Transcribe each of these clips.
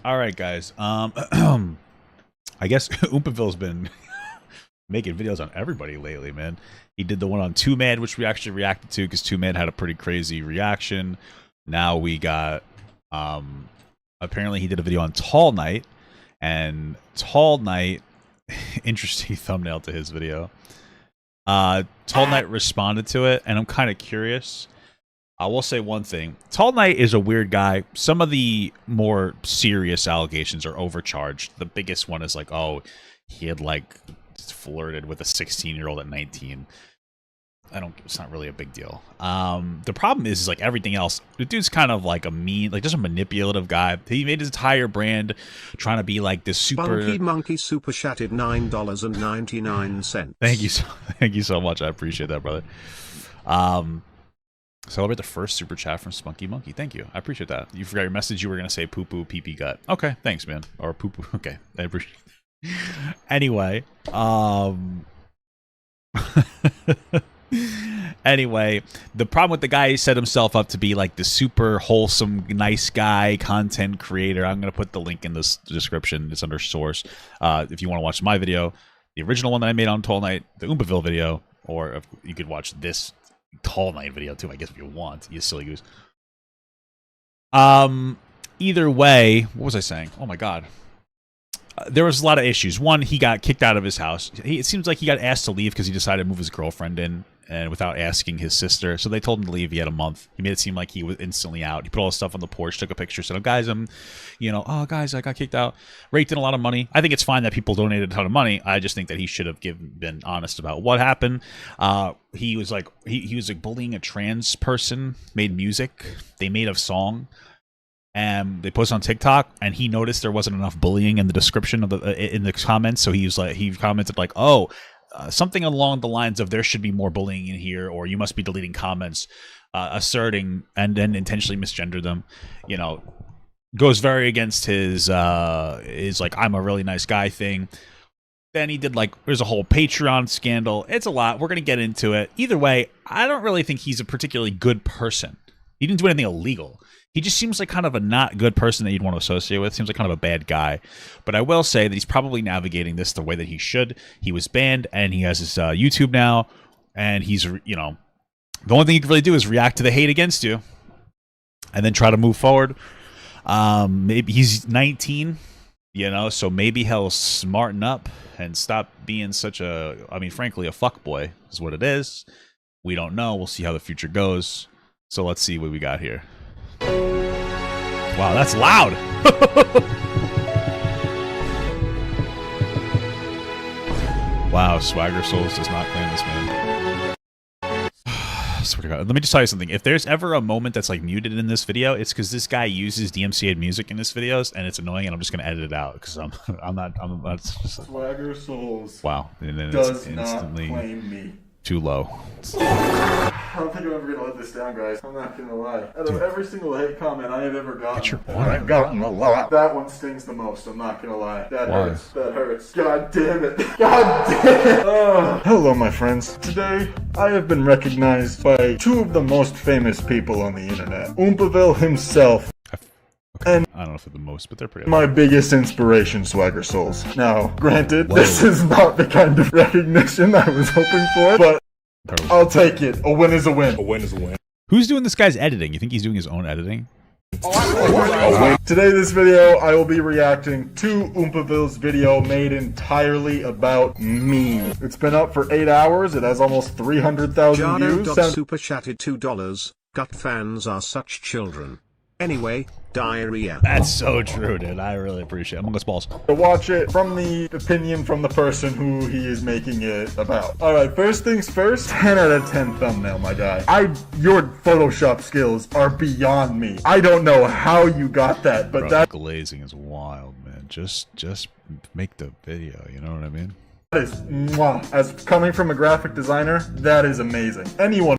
All right, guys. I guess Oompaville's been making videos on everybody lately, man. He did the one on Two Man, which we actually reacted to because Two Man had a pretty crazy reaction. Now we got apparently he did a video on Tall Knight, and Tall Knight, interesting thumbnail to his video. Tall Knight responded to it, and I'm kind of curious. I will say one thing. Tall Knight is a weird guy. Some of the more serious allegations are overcharged. The biggest one is like, oh, he had like flirted with a 16-year-old at 19. It's not really a big deal. The problem is like everything else. The dude's kind of like a mean, like just a manipulative guy. He made his entire brand trying to be like this super. Funky Monkey super chatted $9.99. Thank you so much. I appreciate that, brother. Celebrate the first super chat from Spunky Monkey. Thank you. I appreciate that. You forgot your message. You were gonna say poo poo pee pee gut. Okay, thanks, man. Or poo poo. Okay, I appreciate it. Anyway, anyway, the problem with the guy, he set himself up to be like the super wholesome, nice guy, content creator. I'm gonna put the link in this description. It's under source. If you want to watch my video, the original one that I made on Tall Knight, the Oompaville video, or if you could watch this Tall Knight video too, I guess, if you want, you silly goose. Either way, what was I saying? Oh my god. There was a lot of issues. One, he got kicked out of his house. It seems like he got asked to leave because he decided to move his girlfriend in, and without asking his sister. So they told him to leave. He had a month. He made it seem like he was instantly out. He put all his stuff on the porch, took a picture, said, "Oh, guys, oh, guys, I got kicked out." Raked in a lot of money. I think it's fine that people donated a ton of money. I just think that he should have been honest about what happened. He was like, he was like bullying a trans person, made music. They made a song. And they posted on TikTok, and he noticed there wasn't enough bullying in the description of in the comments. So he commented like, "Oh, something along the lines of there should be more bullying in here, or you must be deleting comments, asserting and then intentionally misgender them." You know, goes very against his like I'm a really nice guy thing. Then he did like there's a whole Patreon scandal. It's a lot. We're gonna get into it. Either way, I don't really think he's a particularly good person. He didn't do anything illegal. He just seems like kind of a not good person that you'd want to associate with. Seems like kind of a bad guy. But I will say that he's probably navigating this the way that he should. He was banned, and he has his YouTube now. And he's, you know, the only thing he can really do is react to the hate against you. And then try to move forward. Maybe he's 19, you know, so maybe he'll smarten up and stop being such a, I mean, frankly, a fuckboy is what it is. We don't know. We'll see how the future goes. So let's see what we got here. Wow, that's loud. Wow, Swagger Souls does not claim this, man. Swear to God. Let me just tell you something. If there's ever a moment that's like muted in this video, it's because this guy uses DMCA music in his videos, and it's annoying, and I'm just gonna edit it out because I'm not. Swagger Souls. Wow, and then does it's instantly not claim me. Too low. I don't think I'm ever gonna let this down, guys. I'm not gonna lie. Out of every single hate comment I have ever gotten, I've gotten a lot. That one stings the most. I'm not gonna lie. That hurts. That hurts. God damn it. God damn it. Hello, my friends. Today, I have been recognized by two of the most famous people on the internet. Oompaville himself. Okay. And I don't know if they're the most, but they're pretty. My biggest inspiration, Swagger Souls. Now, granted, this is not the kind of recognition I was hoping for, but I'll take it. A win is a win. A win is a win. Who's doing this guy's editing? You think he's doing his own editing? Today, this video, I will be reacting to Oompaville's video made entirely about me. It's been up for 8 hours. It has almost 300,000 views. Super chatted $2. Gut fans are such children. Anyway, diarrhea. That's so true, dude. I really appreciate it. Among Us Balls. To watch it from the opinion from the person who he is making it about. Alright, first things first, 10 out of 10 thumbnail, my guy. Your Photoshop skills are beyond me. I don't know how you got that, but that glazing is wild, man. Just make the video, you know what I mean? That is, mwah. As coming from a graphic designer, that is amazing. Anyone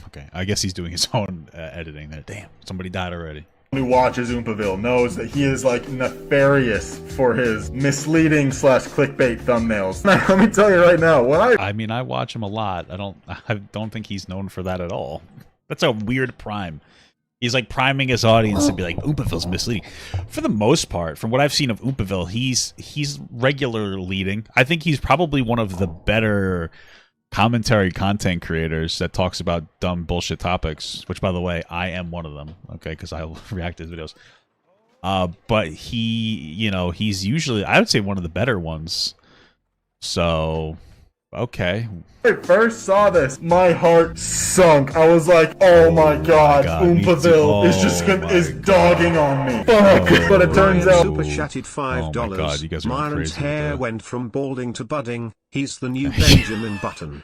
okay, I guess he's doing his own editing there. Damn, somebody died already. Who watches Oompaville knows that he is like nefarious for his misleading / clickbait thumbnails. Now, let me tell you right now, I mean, I watch him a lot. I don't think he's known for that at all. That's a weird prime. He's like priming his audience to be like, Oompaville's misleading. For the most part, from what I've seen of Oompaville, he's regular leading. I think he's probably one of the better commentary content creators that talks about dumb bullshit topics, which, by the way, I am one of them, okay, because I react to his videos. But he's usually, I would say, one of the better ones. So, okay. When I first saw this, my heart sunk. I was like, "Oh my god, Oompaville is dogging on me." Fuck. But it turns out, super chatted $5. Oh my God, you guys are Myron's crazy with hair that. went from balding to budding. He's the new Benjamin Button.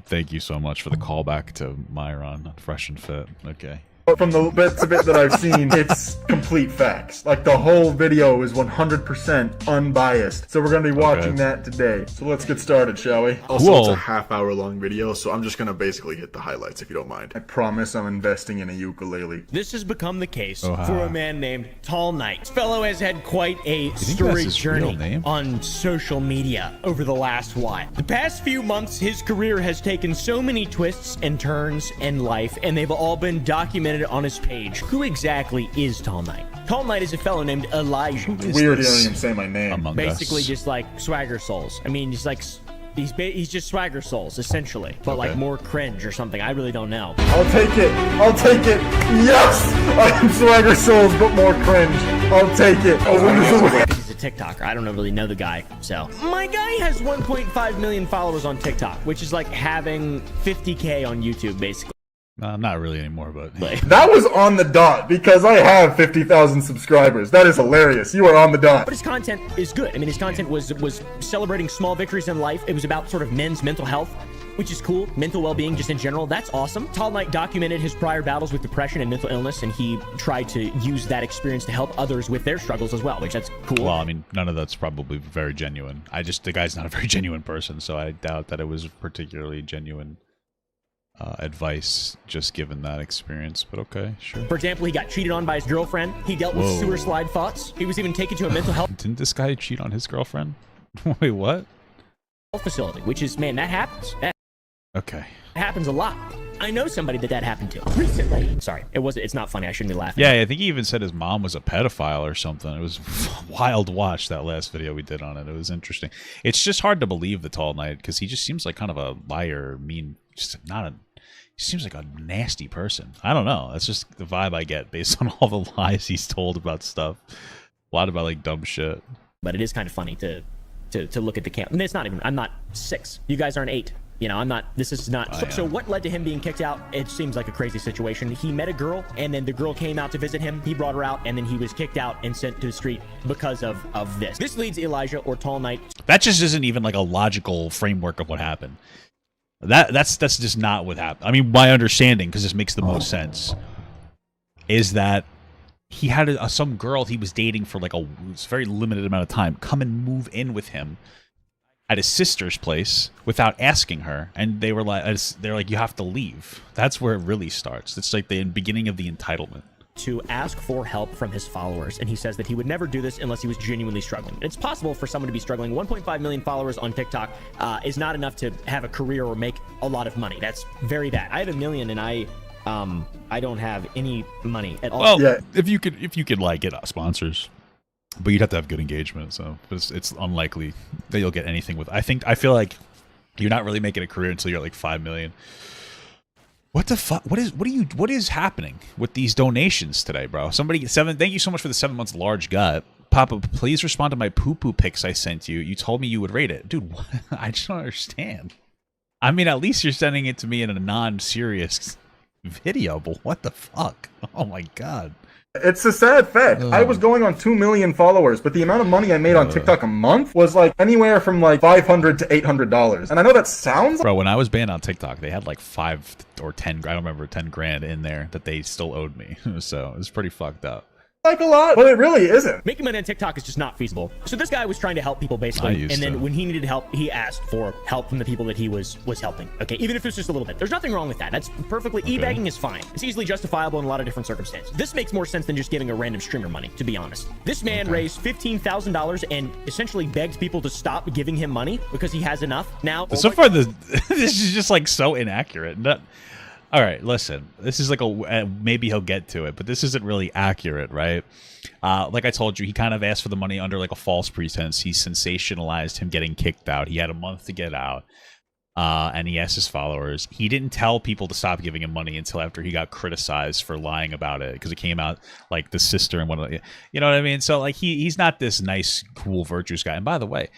Thank you so much for the callback to Myron, Fresh and Fit. Okay. from the bits of it that I've seen, it's complete facts. Like, the whole video is 100% unbiased. So we're going to be watching that today. So let's get started, shall we? Also, Cool. it's a half-hour-long video, so I'm just gonna basically hit the highlights if you don't mind. I promise I'm investing in a ukulele. This has become the case Oh, for a man named Tall Knight. This fellow has had quite a that's storied his real journey name? on social media over the last while. The past few months, his career has taken so many twists and turns in life, and they've all been documented on his page. Who exactly is Tall Knight? Tall Knight is a fellow named Elijah. Is Weird, he this doesn't even say my name. Among Basically Us? just like Swagger Souls. I mean, he's like... He's just Swagger Souls, essentially. But like Okay. more cringe or something. I really don't know. I'll take it. I'll take it. Yes! I'm Swagger Souls, but more cringe. I'll take it. He's a TikToker. I don't really know the guy, so. My guy has 1.5 million followers on TikTok, which is like having 50K on YouTube, basically. Not really anymore, but That was on the dot because I have 50,000 subscribers. That is hilarious. You are on the dot. But his content is good. I mean, his content was celebrating small victories in life. It was about sort of men's mental health, which is cool. Mental well-being just in general. That's awesome. Tall Knight documented his prior battles with depression and mental illness, and he tried to use that experience to help others with their struggles as well, which that's cool. well, I mean, none of that's probably very genuine. The guy's not a very genuine person, so I doubt that it was particularly genuine advice, just given that experience. But okay, sure. For example, he got cheated on by his girlfriend. He dealt with Whoa. sewer slide thoughts. He was even taken to a mental health Didn't this guy cheat on his girlfriend? Wait, what? facility, which is, man, that happens. That Okay. happens a lot. I know somebody that happened to recently. Sorry, it's not funny. I shouldn't be laughing. Yeah, I think he even said his mom was a pedophile or something. It was wild watch, that last video we did on it. It was interesting. It's just hard to believe the Tall Knight because he just seems like kind of a liar, mean, he seems like a nasty person. I don't know. That's just the vibe I get based on all the lies he's told about stuff. A lot about like dumb shit. But it is kind of funny to look at the camp. And it's not even. I'm not 6. You guys aren't 8. You know, I'm not. This is not. So what led to him being kicked out? It seems like a crazy situation. He met a girl, and then the girl came out to visit him. He brought her out, and then he was kicked out and sent to the street because of this. This leads Elijah or Tall Knight That just isn't even like a logical framework of what happened. That's just not what happened. I mean, my understanding, because this makes the most sense, is that he had some girl he was dating for like a very limited amount of time come and move in with him at his sister's place without asking her, and they're like, you have to leave. That's where it really starts. It's like the beginning of the entitlement. to ask for help from his followers, and he says that he would never do this unless he was genuinely struggling. It's possible for someone to be struggling. 1.5 million followers on TikTok is not enough to have a career or make a lot of money. That's very bad. I have 1 million, and I don't have any money at all. Well, Yeah. if you could like get sponsors, but you'd have to have good engagement. So it's unlikely that you'll get anything with. I feel like you're not really making a career until you're at like 5 million. What the fuck? What is happening with these donations today, bro? Thank you so much for the 7 months large gut. Papa, please respond to my poo-poo pics I sent you. You told me you would rate it. Dude, what? I just don't understand. I mean, at least you're sending it to me in a non-serious video, but what the fuck? Oh my god. It's a sad fact. I was going on 2 million followers, but the amount of money I made on TikTok a month was like anywhere from like $500 to $800. And I know that sounds Bro, when I was banned on TikTok, they had like 5 or 10, I don't remember, 10 grand in there that they still owed me. So it was pretty fucked up. like a lot, but it really isn't. Making money on TikTok is just not feasible. So this guy was trying to help people I basically, used and then to. when he needed help, he asked for help from the people that he was helping. Okay, even if it's just a little bit. There's nothing wrong with that. That's perfectly. E-bagging is fine. It's easily justifiable in a lot of different circumstances. This makes more sense than just giving a random streamer money, to be honest. This man raised $15,000 and essentially begged people to stop giving him money because he has enough now. So far, this is just like so inaccurate. All right, listen. This is like maybe he'll get to it, but this isn't really accurate, right? Like I told you, he kind of asked for the money under like a false pretense. He sensationalized him getting kicked out. He had a month to get out, and he asked his followers. He didn't tell people to stop giving him money until after he got criticized for lying about it, because it came out like the sister and one of the, you know what I mean? So like he's not this nice, cool, virtuous guy. And by the way,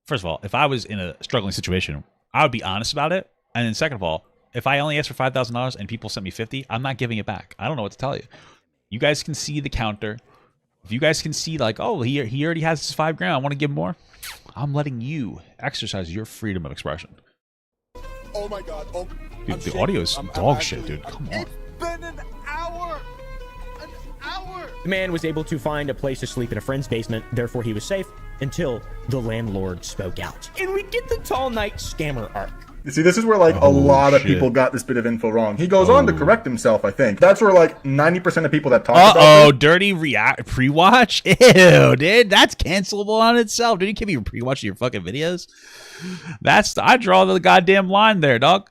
first of all, if I was in a struggling situation, I would be honest about it. And then second of all, if I only asked for $5,000 and people sent me 50, I'm not giving it back. I don't know what to tell you. You guys can see the counter. If you guys can see like, oh, he already has his $5,000, I want to give him more. I'm letting you exercise your freedom of expression. Oh my God! Oh, Dude, the audio is dog shit, dude. Come on. It's been an hour. An hour. The man was able to find a place to sleep in a friend's basement, therefore he was safe until the landlord spoke out. And we get the Tall Knight scammer arc. You see, this is where like a lot of people got this bit of info wrong. He goes on to correct himself, I think. That's where like 90% of people that talk about this, dirty pre-watch? Ew, dude. That's cancelable on itself. Dude, you can't be pre-watching your fucking videos. I draw the goddamn line there, dog.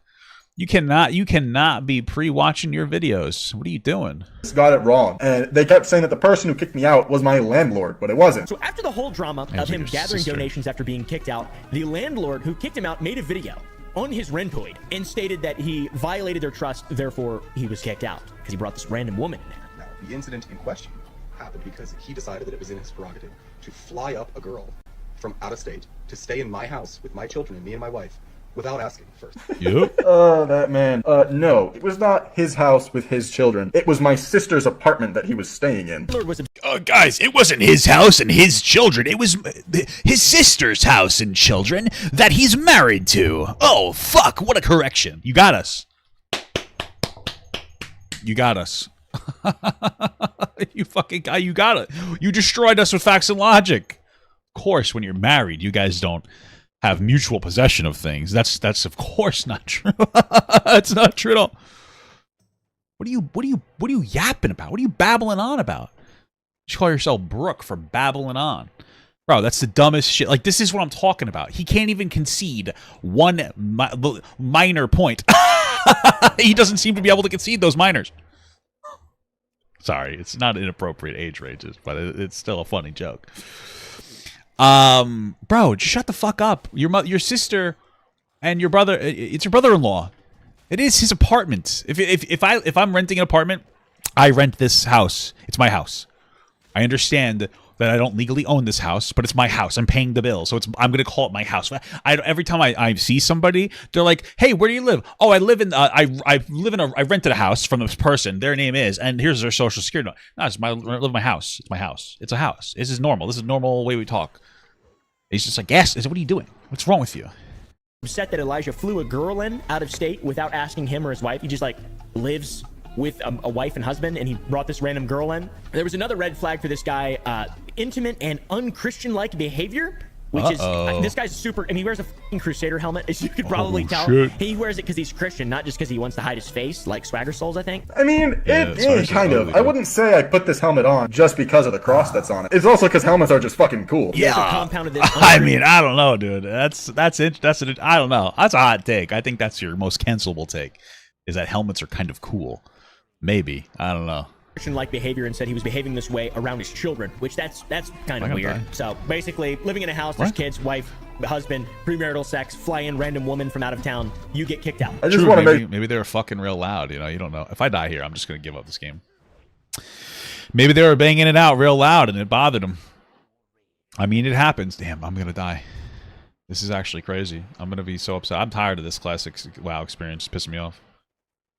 You cannot be pre-watching your videos. What are you doing? got it wrong. And they kept saying that the person who kicked me out was my landlord, but it wasn't. So after the whole drama of him gathering donations after being kicked out, the landlord who kicked him out made a video on his Rentoid and stated that he violated their trust, therefore he was kicked out because he brought this random woman in there. Now, the incident in question happened because he decided that it was in his prerogative to fly up a girl from out of state to stay in my house with my children and me and my wife without asking first. Yep. That man. No, it was not his house with his children. It was my sister's apartment that he was staying in. Guys, it wasn't his house and his children. It was his sister's house and children that he's married to. Oh, fuck. What a correction. You got us. You got us. You fucking guy, you got it. You destroyed us with facts and logic. Of course, when you're married, you guys don't have mutual possession of things. That's of course not true. That's not true at all. What are you yapping about? What are you babbling on about? You call yourself Brooke for babbling on. Bro, that's the dumbest shit. Like, this is what I'm talking about. He can't even concede one minor point. He doesn't seem to be able to concede those minors. Sorry, it's not inappropriate age ranges, but it's still a funny joke. Bro, just shut the fuck up. Your sister and your brother, it's your brother-in-law. It is his apartment. If I'm renting an apartment, I rent this house. It's my house. I understand that I don't legally own this house, but it's my house. I'm paying the bill, so I'm gonna call it my house. Every time I see somebody, they're like, "Hey, where do you live?" "Oh, I live in I rented a house from this person. Their name is, and here's their social security." No, I live in my house. It's my house. It's a house. This is normal. This is a normal way we talk. He's just like, yes. What are you doing? What's wrong with you? Upset that Elijah flew a girl in out of state without asking him or his wife. He just like lives with a wife and husband, and he brought this random girl in. There was another red flag for this guy: intimate and unchristian-like behavior. Which is, this guy's super, and he wears a fucking Crusader helmet, as you could probably tell. Shit. He wears it because he's Christian, not just because he wants to hide his face, like Swagger Souls, I think. I mean, kind of. I wouldn't say I put this helmet on just because of the cross that's on it. It's also because helmets are just fucking cool. Yeah. Compounded this I mean, I don't know, dude. I don't know. That's a hot take. I think that's your most cancelable take, is that helmets are kind of cool. Maybe. I don't know. Christian-like behavior, and said he was behaving this way around his children, which that's kind of weird. So basically, living in a house, there's kids, wife, husband, premarital sex, fly in random woman from out of town, you get kicked out. I just want to maybe they were fucking real loud. You know, you don't know. If I die here, I'm just gonna give up this game. Maybe they were banging it out real loud and it bothered them. I mean, it happens. Damn, I'm gonna die. This is actually crazy. I'm gonna be so upset. I'm tired of this classic WoW experience. It's pissing me off.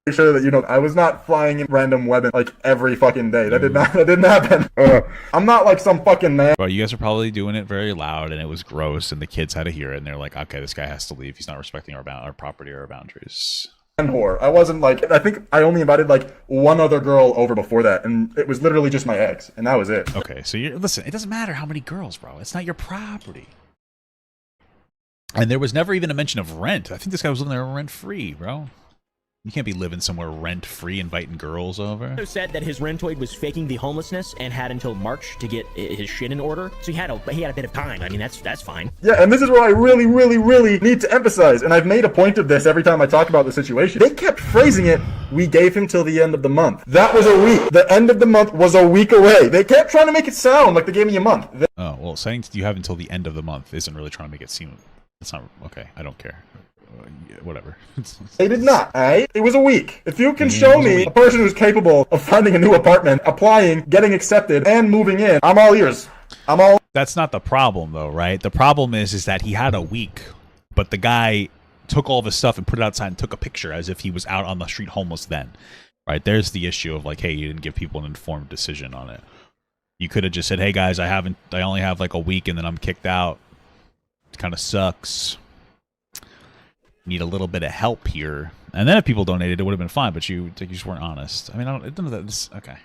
Make sure that I was not flying in random weapon like every fucking day. That didn't happen. I'm not like some fucking man. Bro, you guys are probably doing it very loud, and it was gross, and the kids had to hear it, and they're like, "Okay, this guy has to leave. He's not respecting our property or our boundaries." Whore. I wasn't like. I think I only invited like one other girl over before that, and it was literally just my ex, and that was it. Okay, so listen. It doesn't matter how many girls, bro. It's not your property. And there was never even a mention of rent. I think this guy was living there rent-free, bro. You can't be living somewhere rent-free inviting girls over. He also said that his rentoid was faking the homelessness and had until March to get his shit in order. So he had a bit of time. I mean, that's fine. Yeah, and this is where I really, really, really need to emphasize, and I've made a point of this every time I talk about the situation. They kept phrasing it We gave him till the end of the month. That was a week. The end of the month was a week away. They kept trying to make it sound like they gave me a month. Oh, well, saying you have until the end of the month isn't really trying to make it seem... It's not... Okay, I don't care. Yeah, whatever. They did not, alright? It was a week. If you can show me a person who's capable of finding a new apartment, applying, getting accepted, and moving in, I'm all ears. I'm all... That's not the problem, though, right? The problem is that he had a week, but the guy took all of his stuff and put it outside and took a picture as if he was out on the street homeless then. Right? There's the issue of, like, hey, you didn't give people an informed decision on it. You could have just said, hey, guys, I only have, like, a week and then I'm kicked out. It kind of sucks. Need a little bit of help here, and then if people donated, it would have been fine. But you just weren't honest. I mean, I don't. This okay.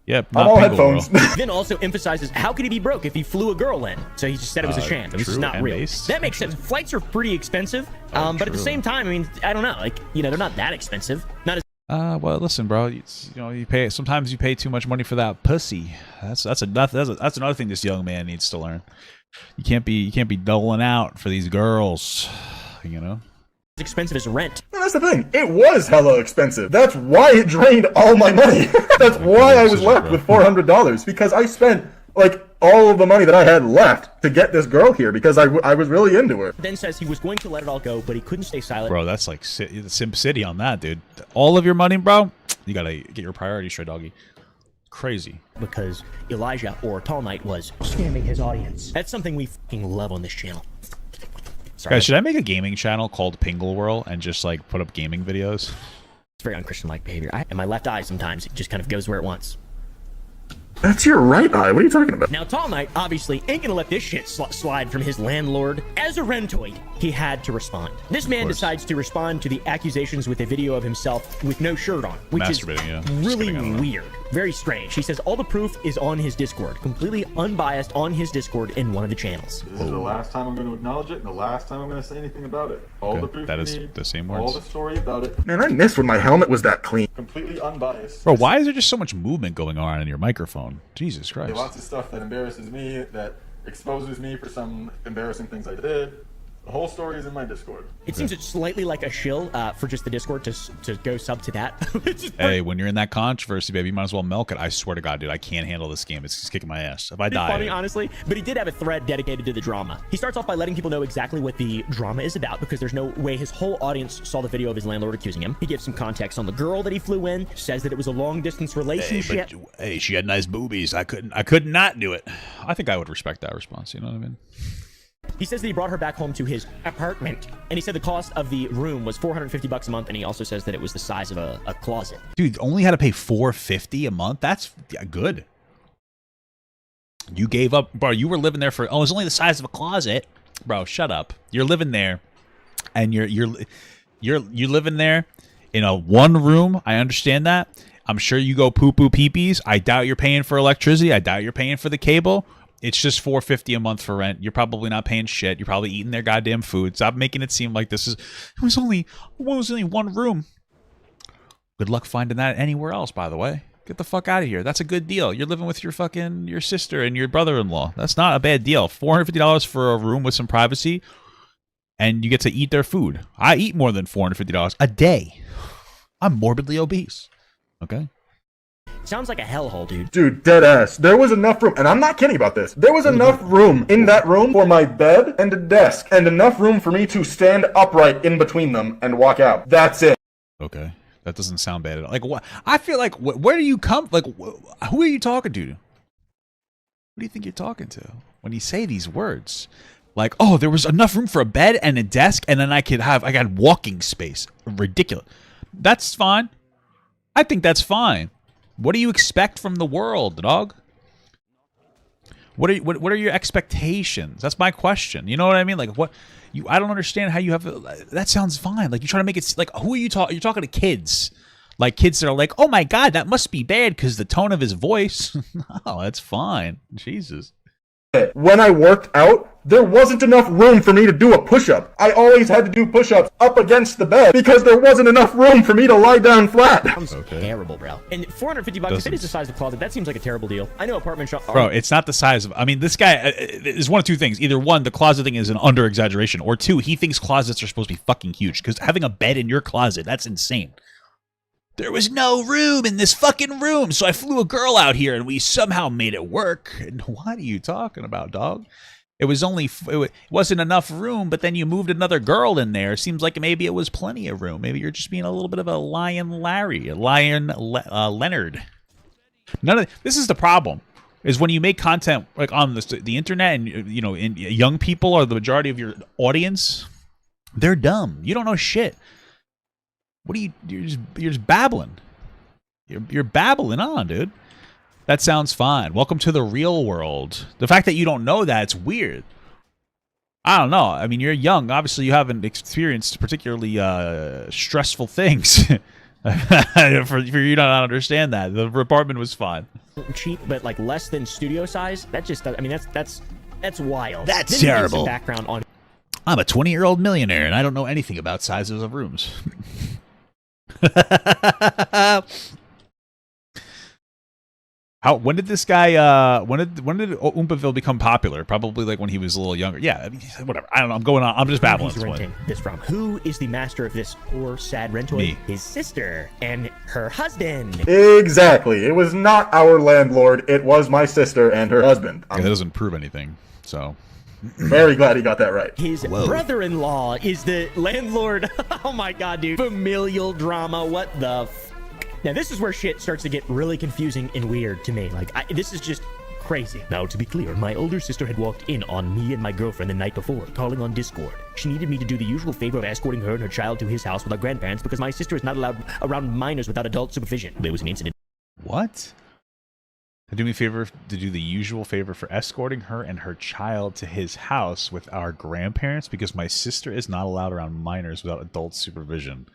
Yeah, I'm all headphones. Then also emphasizes how could he be broke if he flew a girl in? So he just said it was a sham. It was just not real. That makes sense. Flights are pretty expensive, but at the same time, I mean, I don't know. Like, you know, they're not that expensive. Not as well, listen, bro. You know, you pay. Sometimes you pay too much money for that pussy. That's another thing this young man needs to learn. You can't be doling out for these girls. You know, expensive as rent. Well, that's the thing. It was hella expensive. That's why it drained all my money. That's why I was left with $400 because I spent like all of the money that I had left to get this girl here because I was really into her. Then says he was going to let it all go, but he couldn't stay silent. Bro, that's like Simp City on that, dude. All of your money, bro. You gotta get your priorities straight, doggy. Crazy. Because Elijah or Tall Knight was scamming his audience. That's something we fucking love on this channel. Sorry. Guys, should I make a gaming channel called Pingle Whirl and just like put up gaming videos? It's very unchristian-like behavior. And my left eye sometimes it just kind of goes where it wants. That's your right eye. What are you talking about? Now, Tall Knight obviously ain't gonna let this shit slide from his landlord. As a rentoid, he had to respond. This man decides to respond to the accusations with a video of himself with no shirt on, which is really weird. Very strange. He says all the proof is on his Discord, completely unbiased on his Discord in one of the channels. This is the last time I'm going to acknowledge it and the last time I'm going to say anything about it. All the proof that is you need, the same words. all the story about it. Man, I missed when my helmet was that clean. Completely unbiased. Bro, why is there just so much movement going on in your microphone? Jesus Christ. There's lots of stuff that embarrasses me, that exposes me for some embarrassing things I did. The whole story is in my Discord. It seems it's slightly like a shill for just the Discord to go sub to that. Hey, when you're in that controversy, baby, you might as well milk it. I swear to God, dude, I can't handle this game. It's just kicking my ass. If I die... funny, honestly, but he did have a thread dedicated to the drama. He starts off by letting people know exactly what the drama is about because there's no way his whole audience saw the video of his landlord accusing him. He gives some context on the girl that he flew in, says that it was a long-distance relationship. Hey, she had nice boobies. I could not do it. I think I would respect that response, you know what I mean? He says that he brought her back home to his apartment, and he said the cost of the room was $450 a month, and he also says that it was the size of a closet. Dude, only had to pay $450 a month? That's good. You gave up, bro. You were living there for, oh, it's only the size of a closet. Bro, shut up. You're living there, and you're living there in a one room. I understand that. I'm sure you go poo-poo pee-pees. I doubt you're paying for electricity. I doubt you're paying for the cable. It's just $450 a month for rent. You're probably not paying shit. You're probably eating their goddamn food. Stop making it seem like it was only one room. Good luck finding that anywhere else, by the way. Get the fuck out of here. That's a good deal. You're living with your sister and your brother-in-law. That's not a bad deal. $450 for a room with some privacy, and you get to eat their food. I eat more than $450 a day. I'm morbidly obese. Okay? Sounds like a hellhole, dude. Dude, dead ass. There was enough room, and I'm not kidding about this. There was enough room in that room for my bed and a desk, and enough room for me to stand upright in between them and walk out. That's it. Okay. That doesn't sound bad at all. Like, what? I feel like, where do you come? Like, who are you talking to? Who do you think you're talking to when you say these words? Like, oh, there was enough room for a bed and a desk, and then I got walking space. Ridiculous. That's fine. I think that's fine. What do you expect from the world, dog? What are your expectations? That's my question. You know what I mean? Like, I don't understand how you have. That sounds fine. Like, you're trying to make it like, who are you talking? You're talking to kids, like kids that are like, oh my God, that must be bad because the tone of his voice. No, that's fine. Jesus. When I worked out, there wasn't enough room for me to do a push-up. I always had to do push-ups up against the bed because there wasn't enough room for me to lie down flat. Sounds terrible, bro. And $450, if it is the size of the closet, that seems like a terrible deal. I know apartment shop. Bro, it's not the size of. I mean, this guy is one of two things. Either one, the closet thing is an under-exaggeration, or two, he thinks closets are supposed to be fucking huge because having a bed in your closet, that's insane. There was no room in this fucking room, so I flew a girl out here and we somehow made it work. And what are you talking about, dog? It wasn't enough room, but then you moved another girl in there. Seems like maybe it was plenty of room. Maybe you're just being a little bit of a Lion Larry, a Lion Leonard. This is the problem, is when you make content like on the internet, and you know, young people are the majority of your audience. They're dumb. You don't know shit. What are you're just babbling. You're babbling on, dude. That sounds fine. Welcome to the real world. The fact that you don't know that, it's weird. I don't know. I mean, you're young. Obviously, you haven't experienced particularly stressful things for you not to understand that. The apartment was fine. Cheap, but like less than studio size. That just, I mean, that's wild. That's then terrible. Some background on. I'm a 20-year-old millionaire, and I don't know anything about sizes of rooms. When did this guy? When did Oompaville become popular? Probably like when he was a little younger. Yeah, I mean, whatever. I don't know. I'm going on. I'm just babbling. He's renting this from. Who is the master of this poor, sad rental? Me. His sister and her husband. Exactly. It was not our landlord. It was my sister and her husband. Yeah, that doesn't prove anything. So. Very glad he got that right. His brother-in-law is the landlord. Oh my god, dude. Familial drama. What the Now, this is where shit starts to get really confusing and weird to me. Like, this is just crazy. Now, to be clear, my older sister had walked in on me and my girlfriend the night before, calling on Discord. She needed me to do the usual favor of escorting her and her child to his house with our grandparents because my sister is not allowed around minors without adult supervision. There was an incident. What? To do me a favor, to do the usual favor for escorting her and her child to his house with our grandparents because my sister is not allowed around minors without adult supervision.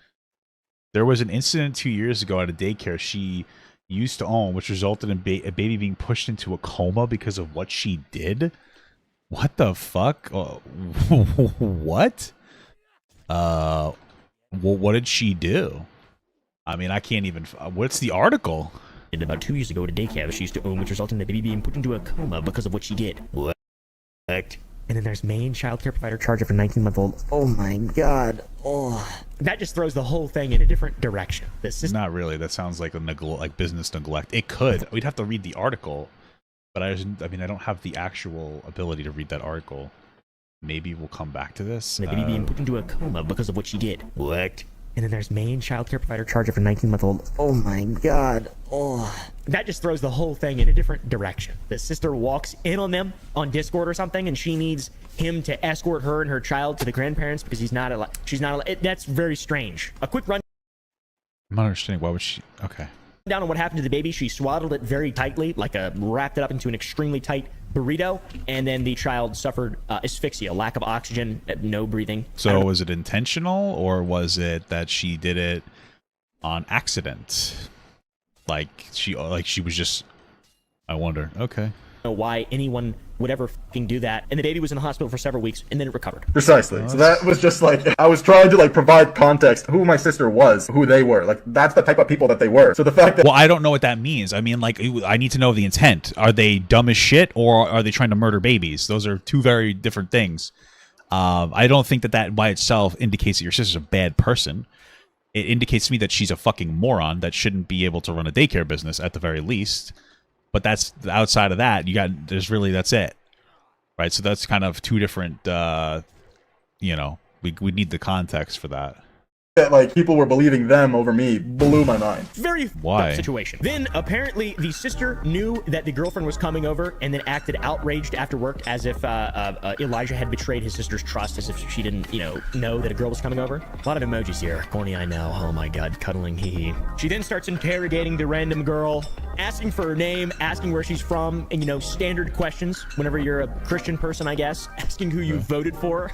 There was an incident 2 years ago at a daycare she used to own, which resulted in a baby being pushed into a coma because of what she did. What the fuck? What? Well, what did she do? I mean, I can't even. What's the article? About 2 years ago at a daycare she used to own, which resulted in the baby being put into a coma because of what she did. What? And then there's main child care provider charge for 19-month-old. Oh my god. Oh. That just throws the whole thing in a different direction. This is not really. That sounds like like business neglect. It could. We'd have to read the article, but I mean, I don't have the actual ability to read that article. Maybe we'll come back to this. The baby being put into a coma because of what she did. What? And then there's main child care provider charge for 19-month-old. Oh my god. Oh. That just throws the whole thing in a different direction. The sister walks in on them on Discord or something, and she needs him to escort her and her child to the grandparents because she's not allowed. That's very strange. A quick run. I'm not understanding. Why would she? Okay. Down on what happened to the baby. She swaddled it very tightly, wrapped it up into an extremely tight burrito, and then the child suffered asphyxia, lack of oxygen, no breathing. So was it intentional, or was it that she did it on accident? Like she was just. I wonder. Okay. Know why anyone would ever fucking do that. And the baby was in the hospital for several weeks, and then it recovered. Precisely. So that was just like, I was trying to like provide context who my sister was, who they were. Like, that's the type of people that they were. So the fact that... Well, I don't know what that means. I mean, like, I need to know the intent. Are they dumb as shit, or are they trying to murder babies? Those are two very different things. I don't think that by itself indicates that your sister's a bad person. It indicates to me that she's a fucking moron that shouldn't be able to run a daycare business at the very least. But that's outside of that. That's it, right? So that's kind of two different. We need the context for that. That like people were believing them over me blew my mind. Very Why? Situation. Then apparently the sister knew that the girlfriend was coming over and then acted outraged after work as if Elijah had betrayed his sister's trust, as if she didn't, know that a girl was coming over. A lot of emojis here. Corny, I know. Oh my god, cuddling, hee hee. She then starts interrogating the random girl, asking for her name, asking where she's from, and standard questions whenever you're a Christian person, I guess. Asking who you voted for.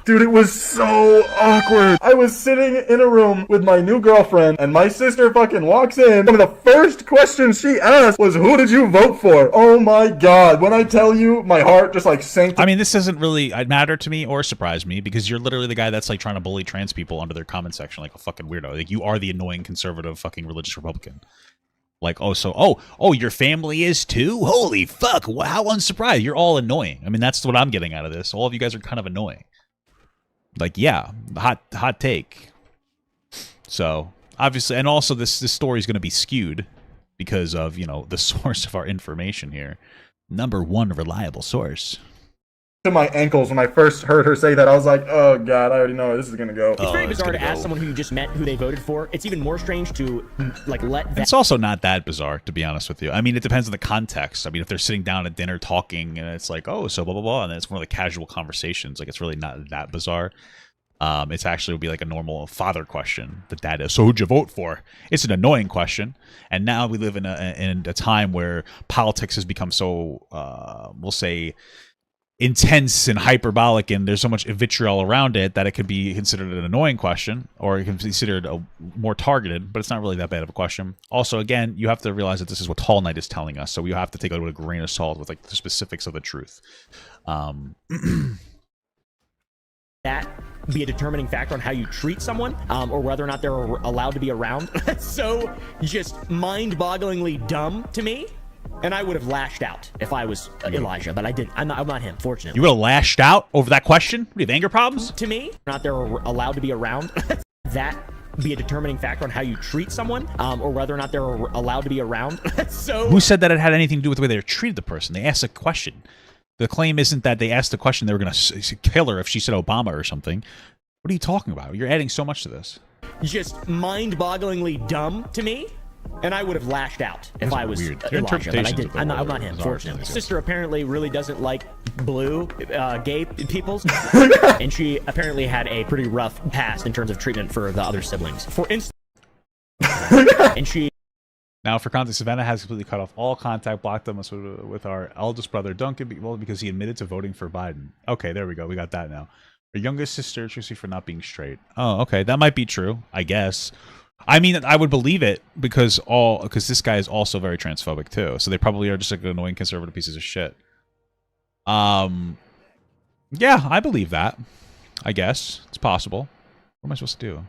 Dude, it was so awkward. I was sitting in a room with my new girlfriend, and my sister fucking walks in. One of the first questions she asked was, who did you vote for? Oh my god. When I tell you, my heart just like sank. I mean, this doesn't really matter to me or surprise me, because you're literally the guy that's like trying to bully trans people under their comment section like a fucking weirdo. Like, you are the annoying conservative fucking religious Republican. Like, your family is too? Holy fuck. How unsurprised. You're all annoying. I mean, that's what I'm getting out of this. All of you guys are kind of annoying. Like, yeah, hot take. So, obviously, and also this story is going to be skewed because of, you know, the source of our information here. Number one reliable source. To my ankles when I first heard her say that. I was like, oh god, I already know where this is gonna go. It's very it's bizarre to gonna ask go. someone who you just met who they voted for. It's even more strange to like let that. It's also not that bizarre, to be honest with you. I mean, it depends on the context. I mean, if they're sitting down at dinner talking and it's like, oh, so blah, blah, blah, and then it's one of the casual conversations, like, it's really not that bizarre. It's actually would be like a normal father question. The dad is, so who'd you vote for? It's an annoying question. And now we live in a time where politics has become so, we'll say, intense and hyperbolic, and there's so much vitriol around it that it could be considered an annoying question, or it can be considered a more targeted, but it's not really that bad of a question. Also, again, you have to realize that this is what Tall Knight is telling us, so you have to take it with a grain of salt with like the specifics of the truth. That be a determining factor on how you treat someone, or whether or not they're allowed to be around. So just mind-bogglingly dumb to me. And I would have lashed out if I was Elijah, but I didn't. I'm not him, fortunately. You would have lashed out over that question? Do you have anger problems? To me, not they're allowed to be around. That be a determining factor on how you treat someone, or whether or not they're allowed to be around. So Who said that it had anything to do with the way they treated the person? They asked a question. The claim isn't that they asked the question they were going to kill her if she said Obama or something. What are you talking about? You're adding so much to this. just mind-bogglingly dumb to me. And I would have lashed out if I was weird. Your Elijah, but I interpretations didn't. of the I'm not world him, is fortunately. ours. Sister apparently really doesn't like blue, gay peoples, and she apparently had a pretty rough past in terms of treatment for the other siblings. For instance, and she. Now, for context, Savannah has completely cut off all contact, blocked them with our eldest brother, Duncan, well, because he admitted to voting for Biden. Okay, there we go. We got that now. Her youngest sister, Tracy, for not being straight. Oh, okay. That might be true, I guess. I mean, I would believe it because this guy is also very transphobic, too. So they probably are just like annoying conservative pieces of shit. Yeah, I believe that. I guess. It's possible. What am I supposed to do?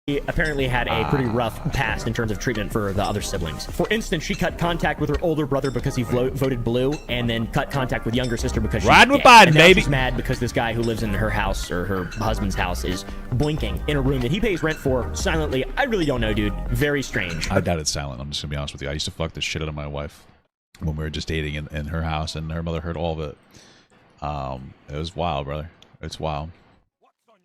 She apparently had a pretty rough past in terms of treatment for the other siblings. For instance, she cut contact with her older brother because he voted blue, and then cut contact with younger sister because she's Riding with gay. Biden, And now baby. she's mad because this guy who lives in her house, or her husband's house, is blinking in a room that he pays rent for silently. I really don't know, dude. Very strange. I doubt it's silent. I'm just gonna be honest with you. I used to fuck the shit out of my wife when we were just dating in her house, and her mother heard all of it. It was wild, brother. It's wild.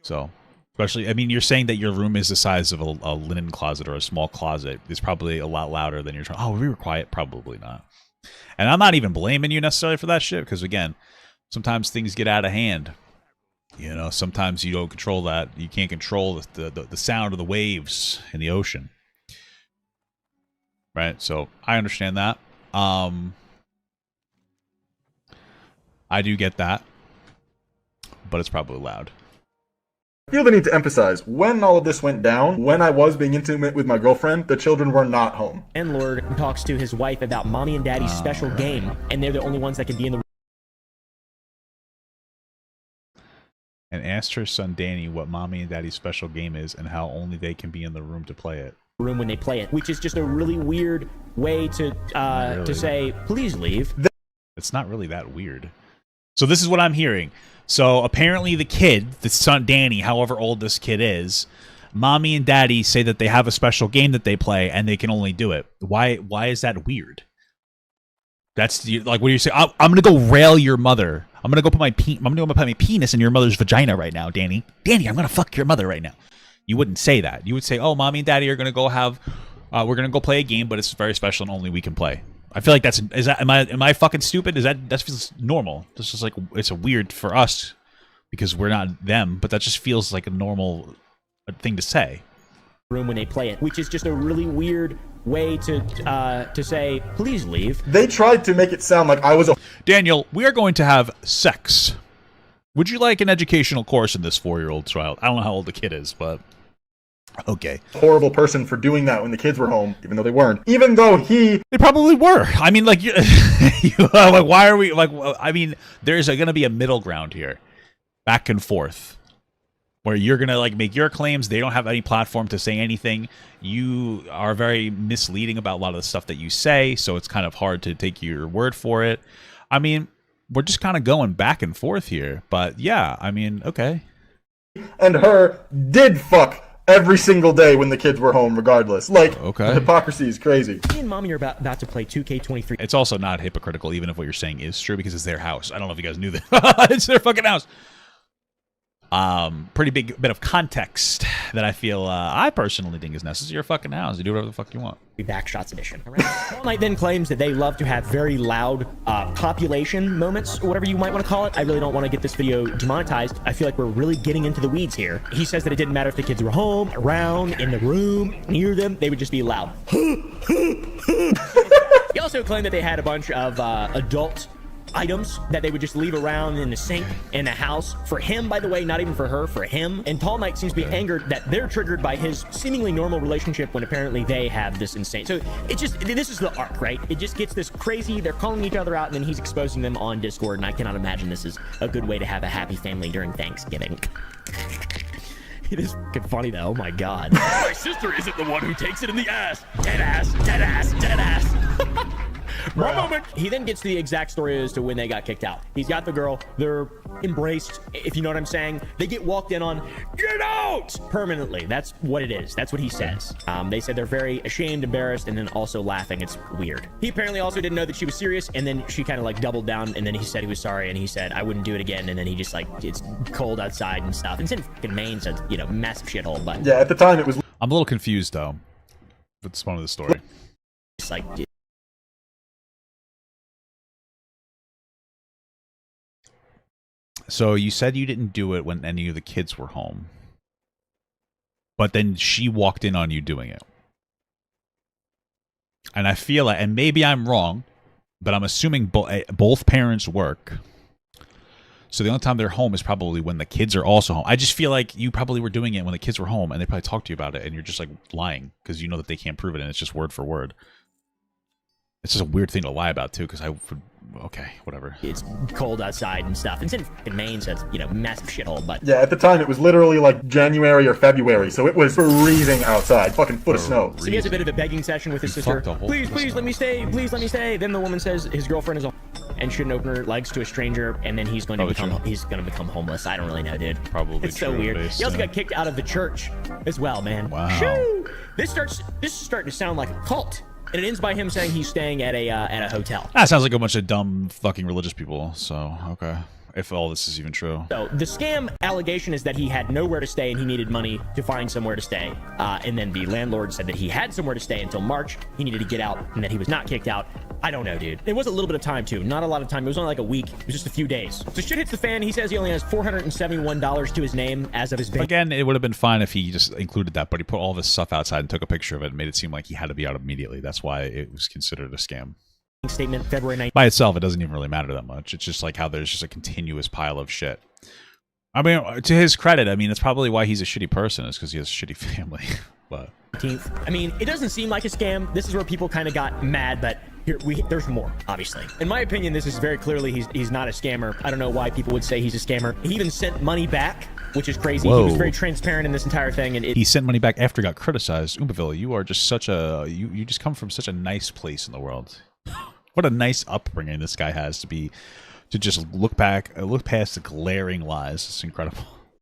So, especially, I mean, you're saying that your room is the size of a linen closet or a small closet. It's probably a lot louder than you're trying. Oh, we were quiet. Probably not. And I'm not even blaming you necessarily for that shit, because again, sometimes things get out of hand. You know, sometimes you don't control that. You can't control the sound of the waves in the ocean. Right? So I understand that. I do get that. But it's probably loud. I feel the need to emphasize, when all of this went down, when I was being intimate with my girlfriend, the children were not home. Landlord talks to his wife about mommy and daddy's special game, and they're the only ones that can be in the And asked her son Danny what mommy and daddy's special game is and how only they can be in the room to play it. room when they play it, which is just a really weird way to Really? say, please leave. It's not really that weird. So this is what I'm hearing. So apparently the kid, the son Danny, however old this kid is, mommy and daddy say that they have a special game that they play and they can only do it. Why is that weird? That's like what you're saying. I'm gonna go rail your mother. I'm gonna go put my penis in your mother's vagina right now, Danny. Danny, I'm gonna fuck your mother right now. You wouldn't say that. You would say, "Oh, mommy and daddy are gonna go have, we're gonna go play a game, but it's very special and only we can play." I feel like am I fucking stupid? That feels normal. This is like, it's a weird for us because we're not them, but that just feels like a normal thing to say. Room when they play it, which is just a really weird way to say, please leave. They tried to make it sound like I was a Daniel, we are going to have sex. Would you like an educational course in this 4-year-old child? I don't know how old the kid is, but okay. horrible person for doing that when the kids were home, even though they weren't. Even though he They probably were. I mean, like, like, why are we like? I mean, there's going to be a middle ground here, back and forth, where you're going to like make your claims. They don't have any platform to say anything. You are very misleading about a lot of the stuff that you say, so it's kind of hard to take your word for it. I mean, we're just kind of going back and forth here, but yeah, I mean, okay. and her did fuck every single day when the kids were home, regardless. Like, Okay. the hypocrisy is crazy. Me and mommy are about to play 2K23. It's also not hypocritical, even if what you're saying is true, because it's their house. I don't know if you guys knew that. It's their fucking house. Pretty big bit of context that I feel I personally think is necessary. Your fucking house. You do whatever the fuck you want. Backshots edition. All Night then claims that they love to have very loud population moments, or whatever you might want to call it. I really don't want to get this video demonetized. I feel like we're really getting into the weeds here. He says that it didn't matter if the kids were home, around, in the room, near them, they would just be loud. He also claimed that they had a bunch of adult items that they would just leave around in the sink in the house for him, by the way, not even for her, for him. And Tall Knight seems to be angered that they're triggered by his seemingly normal relationship when apparently they have this insane. So it just, this is the arc, right? It just gets this crazy. They're calling each other out and then he's exposing them on Discord. And I cannot imagine this is a good way to have a happy family during Thanksgiving. It is fucking funny though. Oh my god. My sister isn't the one who takes it in the ass. Dead ass, dead ass, dead ass. One moment. He then gets to the exact story as to when they got kicked out. He's got the girl. They're embraced, if you know what I'm saying. They get walked in on. Get out! Permanently. That's what it is. That's what he says. They said they're very ashamed, embarrassed, and then also laughing. It's weird. He apparently also didn't know that she was serious, and then she kind of like doubled down, and then he said he was sorry, and he said, I wouldn't do it again, and then he just like, it's cold outside and stuff. It's in fucking Maine, so it's, you know, massive shithole, but Yeah, at the time it was I'm a little confused though. That's one of the story. it's like, So you said you didn't do it when any of the kids were home, but then she walked in on you doing it. And I feel like, and maybe I'm wrong, but I'm assuming both parents work. So the only time they're home is probably when the kids are also home. I just feel like you probably were doing it when the kids were home, and they probably talked to you about it, and you're just like lying because you know that they can't prove it, and it's just word for word. It's just a weird thing to lie about too, because I would. Okay, whatever. it's cold outside and stuff. It's in fucking Maine, so it's, you know, massive shithole, but Yeah, at the time it was literally like January or February, so it was freezing outside. Fucking foot of snow. so he has a bit of a begging session with his He sister. fucked a hole Please, in the please let snow. me stay. Please let me stay. Then the woman says his girlfriend is a and shouldn't open her legs to a stranger, and then he's going to Probably become homeless. I don't really know, dude. Probably It's so true, weird. based He also on- got kicked out of the church as well, man. Wow. Shoo! This is starting to sound like a cult. And it ends by him saying he's staying at a hotel. That sounds like a bunch of dumb fucking religious people. So okay, if all this is even true. So the scam allegation is that he had nowhere to stay and he needed money to find somewhere to stay. And then the landlord said that he had somewhere to stay until March. He needed to get out and that he was not kicked out. I don't know, dude. It was a little bit of time too. Not a lot of time. It was only like a week. It was just a few days. So shit hits the fan. He says he only has $471 to his name as of his bank Again, it would have been fine if he just included that, but he put all of his stuff outside and took a picture of it and made it seem like he had to be out immediately. That's why it was considered a scam. statement, February 19th. By itself, it doesn't even really matter that much. It's just like how there's just a continuous pile of shit. I mean, to his credit, I mean, it's probably why he's a shitty person, is because he has a shitty family. But I mean, it doesn't seem like a scam. This is where people kind of got mad, but there's more, obviously. In my opinion, this is very clearly he's not a scammer. I don't know why people would say he's a scammer. He even sent money back, which is crazy. Whoa. He was very transparent in this entire thing, and he sent money back after he got criticized. Oombaville, you are just such a you just come from such a nice place in the world. What a nice upbringing this guy has to just look past the glaring lies. It's incredible.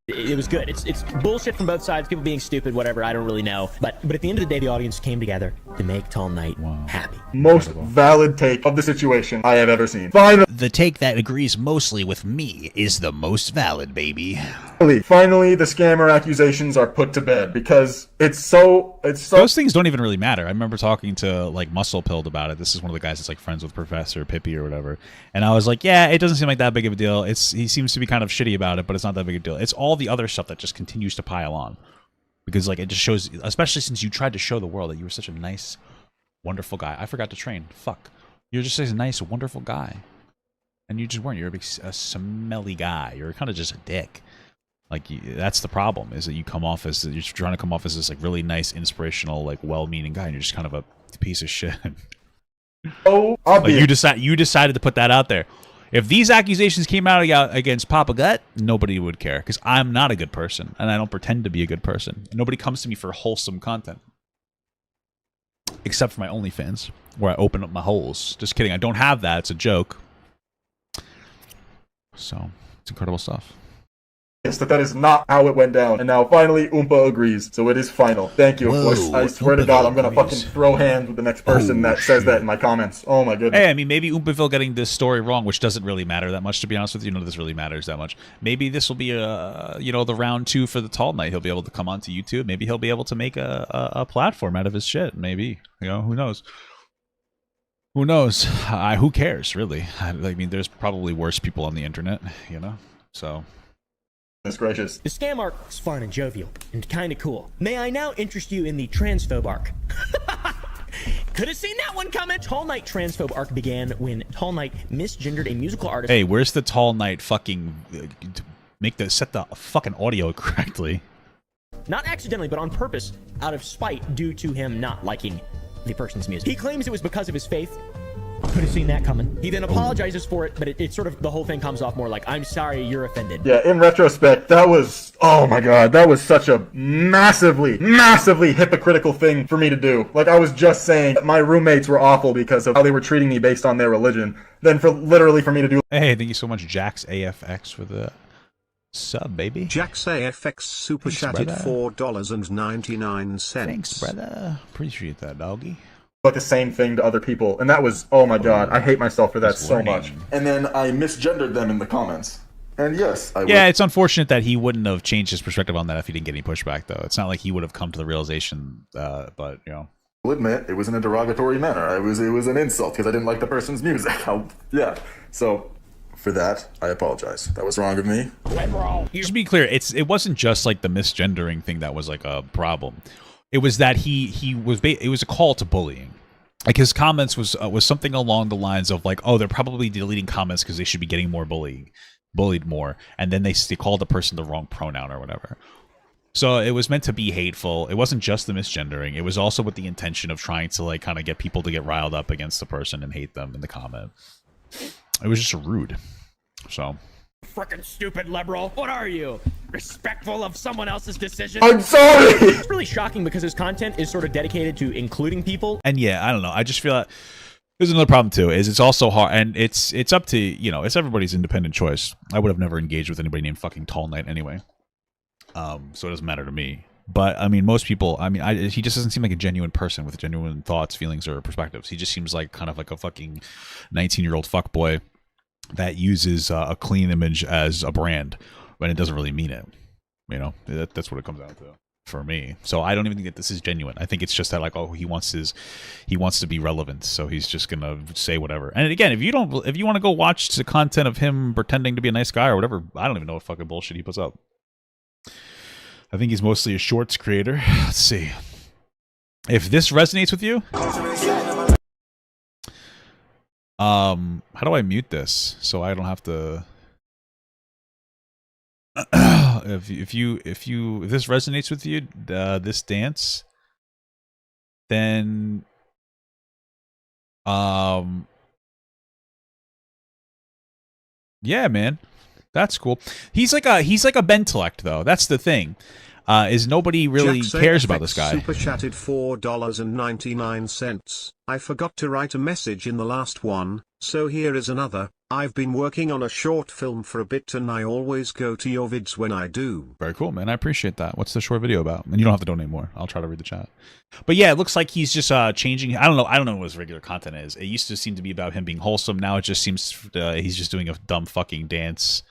it was good. It's bullshit from both sides, people being stupid, whatever. I don't really know, but at the end of the day, the audience came together to make Tall Knight happy. Most valid take of the situation I have ever seen. Finally, The take that agrees mostly with me is the most valid, baby. finally, the scammer accusations are put to bed because it's so. Those things don't even really matter. I remember talking to like Muscle Pilled about it. This is one of the guys that's like friends with Professor Pippi or whatever. And I was like, yeah, it doesn't seem like that big of a deal. He seems to be kind of shitty about it, but it's not that big a deal. It's all the other stuff that just continues to pile on. Because like it just shows, especially since you tried to show the world that you were such a nice, wonderful guy. I forgot to train. Fuck. You're just a nice, wonderful guy. And you just weren't. You're a smelly guy. You're kind of just a dick. Like that's the problem, is that you're trying to come off as this like really nice, inspirational, like well-meaning guy, and you're just kind of a piece of shit. so Like obvious. you decided to put that out there. If these accusations came out against Papa Gut, nobody would care, because I'm not a good person, and I don't pretend to be a good person. Nobody comes to me for wholesome content, except for my OnlyFans, where I open up my holes. Just kidding. I don't have that. It's a joke. So it's incredible stuff. that is not how it went down. And now finally Oompa agrees. So it is final. Thank you, of course. I swear to God, I'm gonna fucking throw hands with the next person that says that in my comments. Oh my goodness. Hey, I mean, maybe Oompaville getting this story wrong, which doesn't really matter that much, to be honest with you. None of this really matters that much. Maybe this will be the round 2 for the Tall Knight. He'll be able to come onto YouTube. Maybe he'll be able to make a platform out of his shit. Maybe, who knows? Who knows? Who cares, really? I mean, there's probably worse people on the internet, So. Goodness gracious. The scam arc is fun and jovial and kind of cool. May I now interest you in the transphobe arc? Could have seen that one coming. Tall Knight transphobe arc began when Tall Knight misgendered a musical artist. Hey, where's the Tall Knight fucking set the fucking audio correctly? Not accidentally, but on purpose, out of spite due to him not liking the person's music. He claims it was because of his faith. Could have seen that coming. He then apologizes for it, but it sort of, the whole thing comes off more like, I'm sorry, you're offended. Yeah, in retrospect, that was, oh my God, that was such a massively hypocritical thing for me to do. Like, I was just saying that my roommates were awful because of how they were treating me based on their religion. Then for me to do... Hey, thank you so much, Jax AFX, for the sub, baby. Jax AFX super chatted $4.99. Thanks, brother. Appreciate that, doggy. Like the same thing to other people, and that was, oh my God, I hate myself for that It's so warning. much. And then I misgendered them in the comments. And yes, I Yeah, it's unfortunate that he wouldn't have changed his perspective on that if he didn't get any pushback, though. It's not like he would have come to the realization, but, will admit it was in a derogatory manner. It was an insult because I didn't like the person's music. Yeah, so for that, I apologize. That was wrong of me. Just to be clear, it wasn't just like the misgendering thing that was like a problem. It was that it was a call to bullying. Like his comments was something along the lines of like, oh, they're probably deleting comments because they should be getting more bullied more, and then they called the person the wrong pronoun or whatever. So it was meant to be hateful. It wasn't just the misgendering. It was also with the intention of trying to like kind of get people to get riled up against the person and hate them in the comment. It was just rude. So. Frickin' stupid liberal. What are you? Respectful of someone else's decision? I'm sorry! It's really shocking because his content is sort of dedicated to including people. And yeah, I don't know. I just feel like there's another problem too. Is it's also hard, and it's up to it's everybody's independent choice. I would have never engaged with anybody named fucking Tall Knight anyway. So it doesn't matter to me. But I mean, most people. I mean, he just doesn't seem like a genuine person with genuine thoughts, feelings, or perspectives. He just seems like kind of like a fucking 19-year-old fuckboy that uses a clean image as a brand when it doesn't really mean it. That's what it comes down to for me. So I don't even think that this is genuine. I think it's just that like, oh, he wants to be relevant, so he's just gonna say whatever. And again, if you want to go watch the content of him pretending to be a nice guy or whatever, I don't even know what fucking bullshit he puts up. I think he's mostly a shorts creator. Let's see if this resonates with you. How do I mute this so I don't have to? If this resonates with you, this dance, then yeah, man, that's cool. He's like a Bentellect though. That's the thing. Is nobody really cares about this guy. Super chatted $4.99. I forgot to write a message in the last one, so here is another. I've been working on a short film for a bit and I always go to your vids when I do. Very cool, man. I appreciate that. What's the short video about? And you don't have to donate more. I'll try to read the chat. But yeah, it looks like he's just changing. I don't know what his regular content is. It used to seem to be about him being wholesome. Now it just seems he's just doing a dumb fucking dance.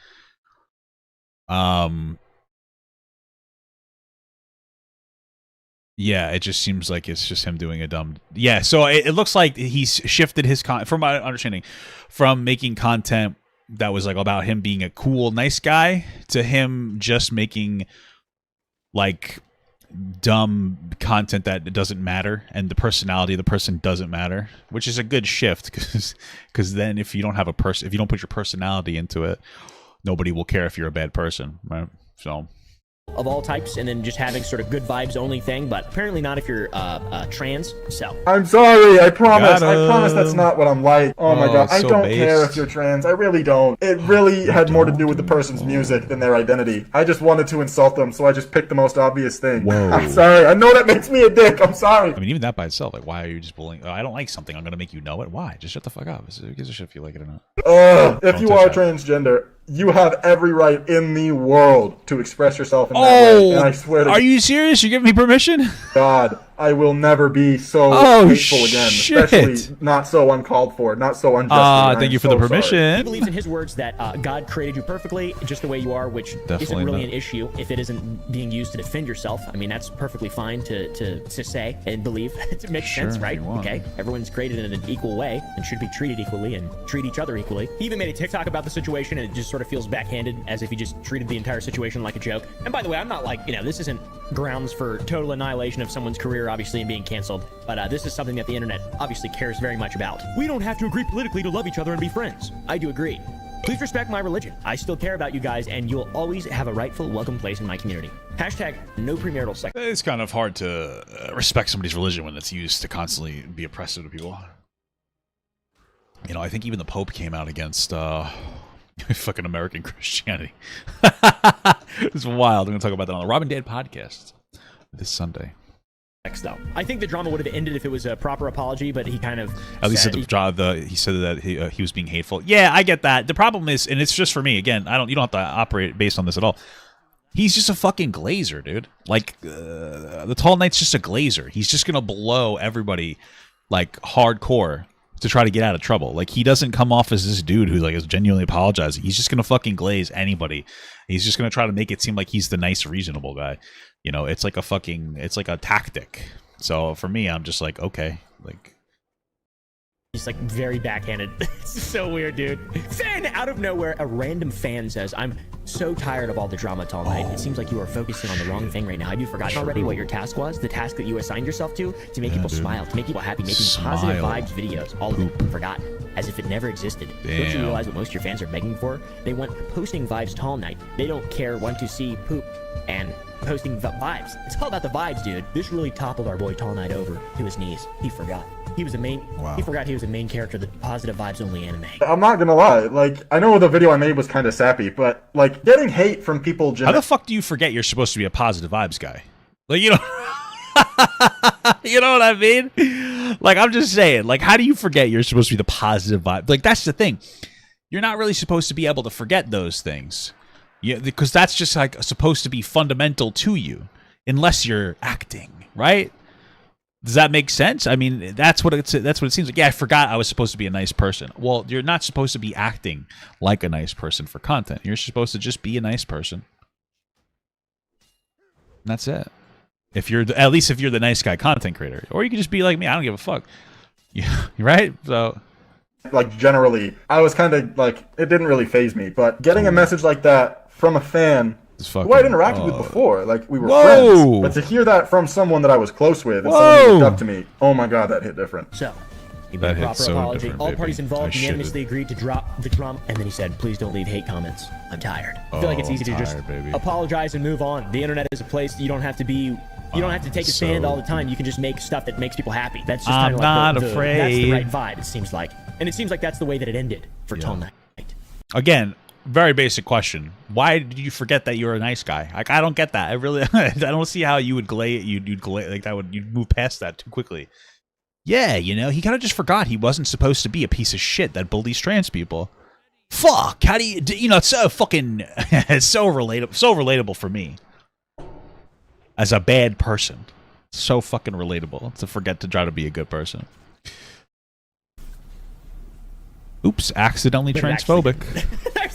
Yeah, it just seems like it's just him doing a dumb... Yeah, so it looks like he's shifted his content, from my understanding, from making content that was like about him being a cool, nice guy to him just making like dumb content that doesn't matter, and the personality of the person doesn't matter, which is a good shift because then if you don't have if you don't put your personality into it, nobody will care if you're a bad person, right? So... of all types, and then just having sort of good vibes only thing, but apparently not if you're trans. So I'm sorry, I promise that's not what I'm like. Oh my God, I so don't based. care if you're trans, I really don't. It really had more to do with the person's music than their identity. I just wanted to insult them, so I just picked the most obvious thing. Whoa. I'm sorry, I know that makes me a dick, I'm sorry. I mean, even that by itself, like, why are you just bullying? Oh, I don't like something, I'm gonna make you know it. Why? Just shut the fuck up. Who gives a shit if you like it or not? If Don't you touch are that. transgender, you have every right in the world to express yourself in that way. And I swear to are you serious? You're giving me permission? God, I will never be so hateful again. Shit. Especially not so uncalled for, not so unjust. Thank you for the permission. He believes in his words that God created you perfectly, just the way you are, which Definitely isn't really not. an issue if it isn't being used to defend yourself. I mean, that's perfectly fine to say and believe. It makes sense, if right? you want. Okay, everyone's created in an equal way and should be treated equally and treat each other equally. He even made a TikTok about the situation, and it just sort of feels backhanded, as if he just treated the entire situation like a joke. And by the way, I'm not like, this isn't grounds for total annihilation of someone's career, obviously, and being canceled. But this is something that the internet obviously cares very much about. We don't have to agree politically to love each other and be friends. I do agree. Please respect my religion. I still care about you guys, and you'll always have a rightful, welcome place in my community. Hashtag no premarital sex. It's kind of hard to respect somebody's religion when it's used to constantly be oppressive to people. I think even the Pope came out against fucking American Christianity. It's wild. I'm going to talk about that on the Robin Dad podcast this Sunday. Though I think the drama would have ended if it was a proper apology, but he kind of at least he said that he was being hateful. Yeah, I get that. The problem is, and it's just for me again. You don't have to operate based on this at all. He's just a fucking glazer, dude. Like the Tall Knight's just a glazer. He's just gonna blow everybody like hardcore to try to get out of trouble. Like he doesn't come off as this dude who like is genuinely apologizing. He's just gonna fucking glaze anybody. He's just gonna try to make it seem like he's the nice, reasonable guy. It's like a tactic. So for me, I'm just like, okay, like he's like very backhanded. It's so weird, dude. Then out of nowhere, a random fan says, "I'm so tired of all the drama Tall Night. It seems like you are focusing on the wrong thing right now. Have you forgotten already what your task was? The task that you assigned yourself to make people smile, to make people happy, making positive vibes videos. All of it forgotten, as if it never existed. Don't you realize what most of your fans are begging for? They want posting vibes Tall Night. They don't want to see poop and posting vibes. It's all about the vibes, dude. This really toppled our boy Tall Night over to his knees. He forgot. He was the main. Wow. He forgot he was the main character of the positive vibes only anime. I'm not gonna lie. Like, I know the video I made was kind of sappy, but like getting hate from people. How the fuck do you forget you're supposed to be a positive vibes guy? Like you know what I mean? Like I'm just saying. Like how do you forget you're supposed to be the positive vibe? Like that's the thing. You're not really supposed to be able to forget those things. Yeah, because that's just like supposed to be fundamental to you, unless you're acting, right? Does that make sense? I mean, that's what it seems like. Yeah, I forgot I was supposed to be a nice person. Well, you're not supposed to be acting like a nice person for content. You're supposed to just be a nice person. And that's it. At least if you're the nice guy content creator, or you can just be like me. I don't give a fuck. Yeah, right. So. Like generally, I was kind of like it didn't really faze me, but getting a message like that from a fan who I'd interacted with before, like we were friends, but to hear that from someone that I was close with and someone who looked up to me, oh my god, that hit different. So he made a proper apology. All parties involved unanimously agreed to drop the drama, and then he said, "Please don't leave hate comments. I'm tired." I feel like it's easy to just apologize and move on. The internet is a place that you don't have to be. You don't have to take a stand all the time. You can just make stuff that makes people happy. That's just kind of like that's the right vibe. It seems like, and it seems like that's the way that it ended for Tall Night. Again, very basic question. Why did you forget that you're a nice guy? Like I don't get that. I really, I don't see how you would glaze. You'd glaze like that. You'd move past that too quickly. Yeah, he kind of just forgot he wasn't supposed to be a piece of shit that bullies trans people. Fuck. How do you? It's so fucking. It's so relatable for me. As a bad person. So fucking relatable to forget to try to be a good person. Oops, accidentally transphobic.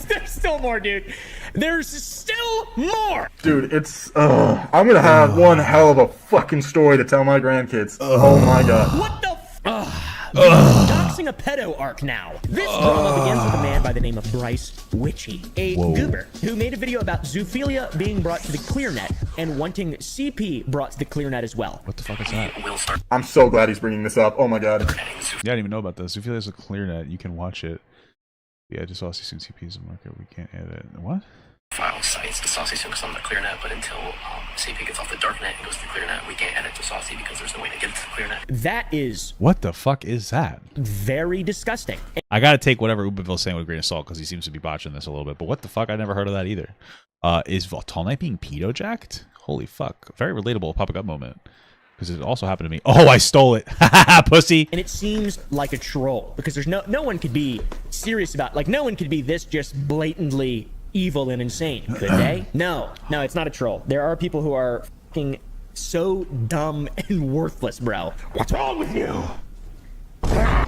There's still more, dude. There's still more! Dude, it's, I'm gonna have one hell of a fucking story to tell my grandkids. Oh my god. What the doxing a pedo arc now. This drama begins with a man by the name of Bryce Witchy, a goober, who made a video about zoophilia being brought to the ClearNet and wanting CP brought to the ClearNet as well. What the fuck is that? I'm so glad he's bringing this up. Oh my god. Yeah, I didn't even know about this. Zoophilia is a ClearNet. You can watch it. Yeah, just all soon CPs in market. We can't edit. What? File sites to Saucy soon because I'm on the ClearNet, but until CP gets off the darknet and goes to the ClearNet, we can't edit to Saucy because there's no way to get it to the ClearNet. That is... What the fuck is that? Very disgusting. I gotta take whatever Ubaville's saying with a grain of salt because he seems to be botching this a little bit, but what the fuck? I never heard of that either. Is Tall Night being pedo-jacked? Holy fuck. Very relatable popping up moment. because it also happened to me. Oh, I stole it. Pussy. And it seems like a troll because there's no one could be serious about, like, no one could be this just blatantly evil and insane, could they? No, it's not a troll. There are people who are fucking so dumb and worthless, bro. What's wrong with you?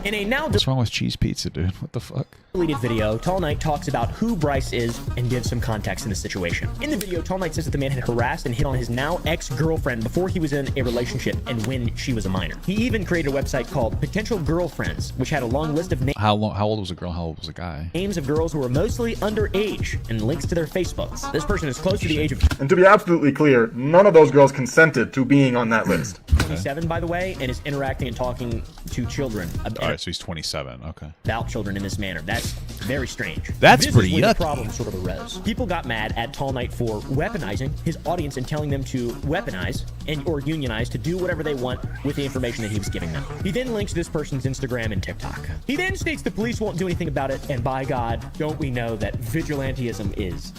In a now What's wrong with cheese pizza, dude? What the fuck? deleted video, Tall Knight talks about who Bryce is and gives some context in the situation. In the video, Tall Knight says that the man had harassed and hit on his now ex-girlfriend before he was in a relationship and when she was a minor. He even created a website called Potential Girlfriends, which had a long list of How old was a girl? How old was a guy? names of girls who were mostly underage and links to their Facebooks. This person is close to the age of And to be absolutely clear, none of those girls consented to being on that list. 27, by the way, and is interacting and talking to children All right, so he's 27. Okay. about children in this manner. That's very strange. That's This pretty is when the yucky. problem sort of arose. People got mad at Tall Knight for weaponizing his audience and telling them to weaponize and or unionize to do whatever they want with the information that he was giving them. He then links this person's Instagram and TikTok. He then states the police won't do anything about it, and by God, don't we know that vigilantism is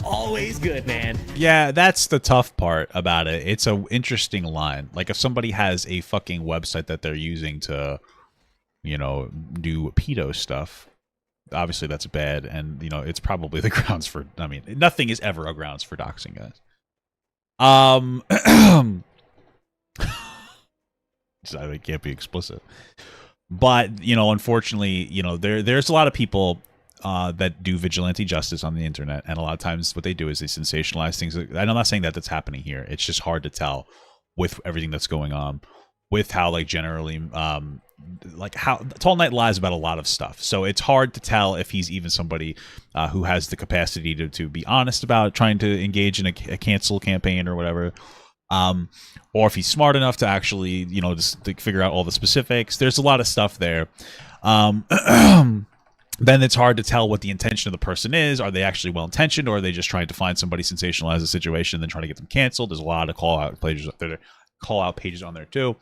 always good, man. Yeah, that's the tough part about it. It's a interesting line. Like if somebody has a fucking website that they're using to, you know, do pedo stuff, obviously that's bad, and you know it's probably the grounds for. I mean, nothing is ever a grounds for doxing, guys. I can't be explicit, but you know, unfortunately, you know, there's a lot of people that do vigilante justice on the internet, and a lot of times what they do is they sensationalize things. And I'm not saying that that's happening here. It's just hard to tell with everything that's going on, with how like generally like how Tall Knight lies about a lot of stuff. So it's hard to tell if he's even somebody who has the capacity to be honest about trying to engage in a cancel campaign or whatever. Or if he's smart enough to actually, you know, just to figure out all the specifics. There's a lot of stuff there. Then it's hard to tell what the intention of the person is. Are they actually well-intentioned, or are they just trying to find somebody, sensationalize the situation, and then try to get them canceled? There's a lot of call-out pages on there too.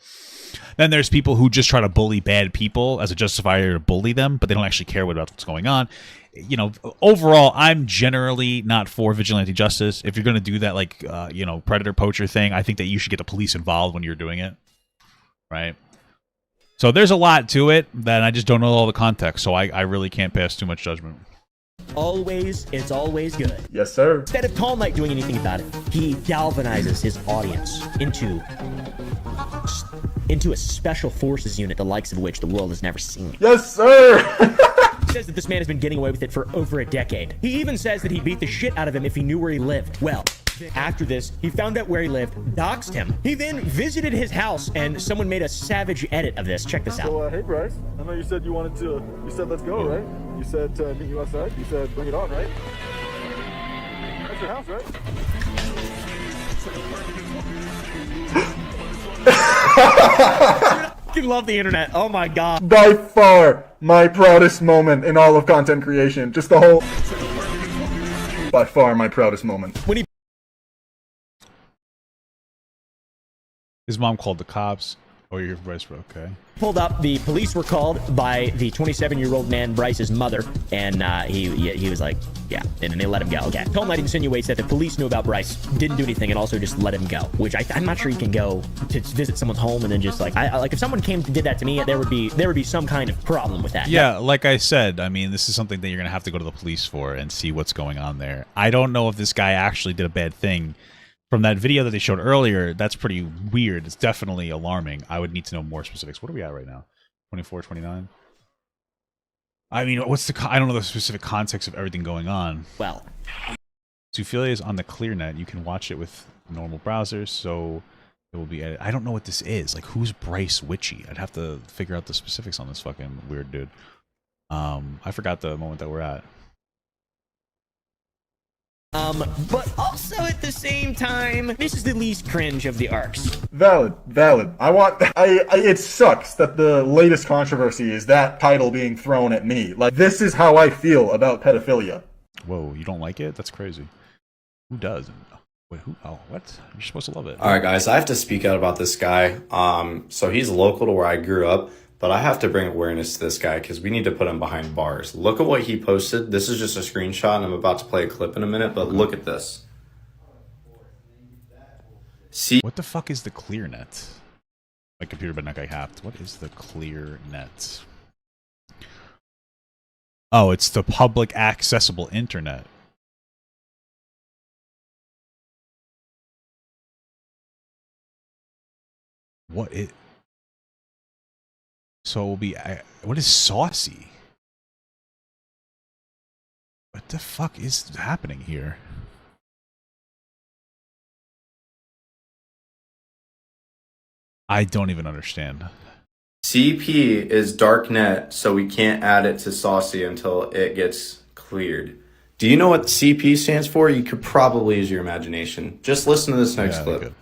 Then there's people who just try to bully bad people as a justifier to bully them, but they don't actually care about what's going on. You know, overall, I'm generally not for vigilante justice. If you're going to do that, like, you know, predator poacher thing, I think that you should get the police involved when you're doing it, right? So there's a lot to it that I just don't know all the context, so I really can't pass too much judgment. It's always good. Yes, sir. Instead of Tall Knight doing anything about it, he galvanizes his audience into a special forces unit, the likes of which the world has never seen. Yes, sir. He says that this man has been getting away with it for over a decade. He even says that he'd beat the shit out of him if he knew where he lived. Well, after this, he found out where he lived, doxed him. He then visited his house, and someone made a savage edit of this. Check this out. So, hey, Bryce. I know you said you said let's go, right? You said to meet you outside. You said bring it on, right? That's your house, right? I love the internet. Oh my God. By far, my proudest moment in all of content creation. Just the whole... By far, my proudest moment. When he His mom called the cops. Oh, you're Bryce, okay. pulled up, the police were called by the 27-year-old man, Bryce's mother, and he was like, yeah, and then they let him go. Okay. Tall Knight insinuates that the police knew about Bryce, didn't do anything, and also just let him go, which I'm not sure you can go to visit someone's home and then just like, like if someone came and did that to me, there would be some kind of problem with that. Yeah, like I said, I mean, this is something that you're going to have to go to the police for and see what's going on there. I don't know if this guy actually did a bad thing. From that video that they showed earlier, that's pretty weird. It's definitely alarming. I would need to know more specifics. What are we at right now? 24, 29? I mean, I don't know the specific context of everything going on. Well, Zoophilia is on the ClearNet. You can watch it with normal browsers, so it will be edited. I don't know what this is. Like, who's Bryce Witchy? I'd have to figure out the specifics on this fucking weird dude. I forgot the moment that we're at. but also at the same time, this is the least cringe of the arcs. Valid. It sucks that the latest controversy is that title being thrown at me. Like, this is how I feel about pedophilia. Whoa, you don't like it? That's crazy. Who does? Wait, who? Oh, what? You're supposed to love it. All right, guys, I have to speak out about this guy. So he's local to where I grew up, but I have to bring awareness to this guy because we need to put him behind bars. Look at what he posted. This is just a screenshot, and I'm about to play a clip in a minute, but look at this. See, what the fuck is the ClearNet? My computer but not got hacked. What is the clear net? Oh, it's the public accessible internet. What it? So it will be. What is saucy? What the fuck is happening here? I don't even understand. CP is darknet, so we can't add it to Saucy until it gets cleared. Do you know what CP stands for? You could probably use your imagination. Just listen to this next clip. Good.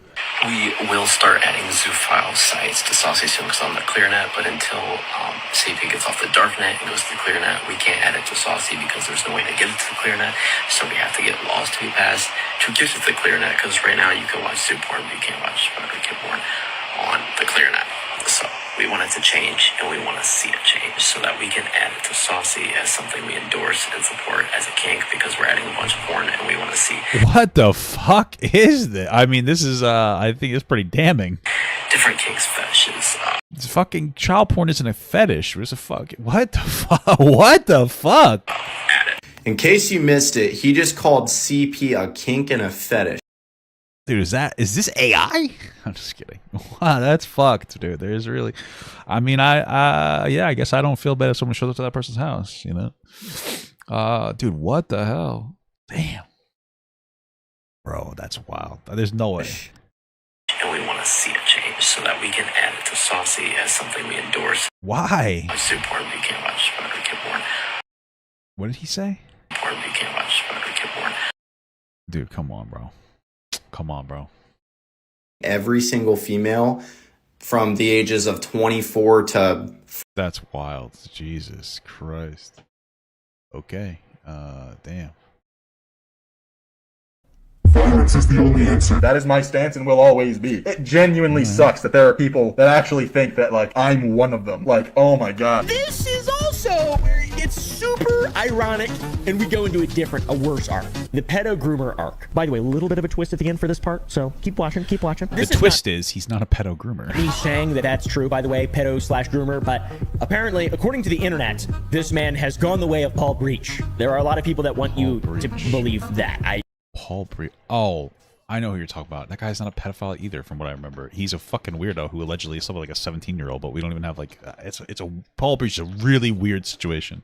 We will start adding Zoofile sites to Saucy soon because on the ClearNet, but until CP gets off the darknet and goes to the ClearNet, we can't add it to Saucy because there's no way to get it to the ClearNet. So we have to get laws to be passed to get it to the ClearNet because right now you can watch Zoo Porn, but you can't watch Spider Kid Porn on the ClearNet. So we want it to change, and we want to see it change so that we can add it to Saucy as something we endorse and support as a kink because we're adding a bunch of porn and we want to see What the fuck is this? I mean, this is, I think it's pretty damning. different kinks, fetishes. It's fucking child porn isn't a fetish. What the fuck? What the fuck? What the fuck? In case you missed it, he just called CP a kink and a fetish. Dude, is this AI? I'm just kidding. Wow, that's fucked, dude. There's really, I mean, yeah, I guess I don't feel bad if someone shows up to that person's house, you know? Dude, what the hell? Damn. Bro, that's wild. There's no way. And we want to see it change so that we can add it to Saucy as something we endorse. Why? Zoo Porn, but you can't watch Spider Kid Porn. What did he say? Porn, but you can't watch Spider Kid Porn. Dude, come on, bro. Come on, bro. Every single female from the ages of 24 to... That's wild. Jesus Christ. Okay. Damn. Violence is the only answer. That is my stance and will always be. It genuinely sucks that there are people that actually think that, like, I'm one of them. Like, oh my god. This is also, it's super ironic, and we go into a worse arc. The pedo groomer arc. By the way, a little bit of a twist at the end for this part, so keep watching, keep watching. The twist is he's not a pedo groomer. Me saying that that's true, by the way, pedo/groomer, but apparently, according to the internet, this man has gone the way of Paul Breach. There are a lot of people that want you to believe that. Paul Breach. Oh, I know who you're talking about. That guy's not a pedophile either, from what I remember. He's a fucking weirdo who allegedly is something like a 17-year-old, but we don't even have like. It's a Paul Breach is a really weird situation.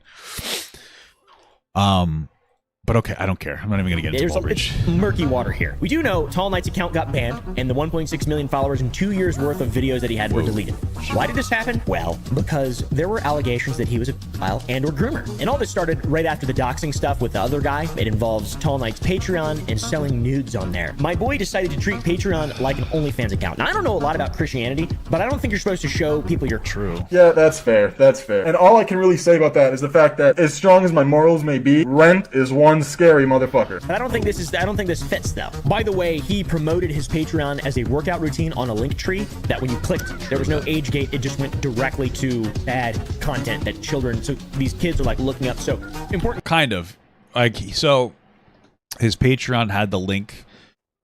But okay, I don't care. I'm not even going to get into Paul Breach. It's murky water here. We do know Tall Knight's account got banned, and the 1.6 million followers and 2 years worth of videos that he had were deleted. Why did this happen? Well, because there were allegations that he was a pedophile and or groomer. And all this started right after the doxing stuff with the other guy. It involves Tall Knight's Patreon and selling nudes on there. My boy decided to treat Patreon like an OnlyFans account. Now, I don't know a lot about Christianity, but I don't think you're supposed to show people your true. Yeah, that's fair. That's fair. And all I can really say about that is the fact that, as strong as my morals may be, rent is one scary motherfucker. I don't think this fits though. By the way, he promoted his Patreon as a workout routine on a link tree that when you clicked, there was no age gate. It just went directly to bad content that children, so these kids are like looking up. So important. Kind of. Like, so his Patreon had the link.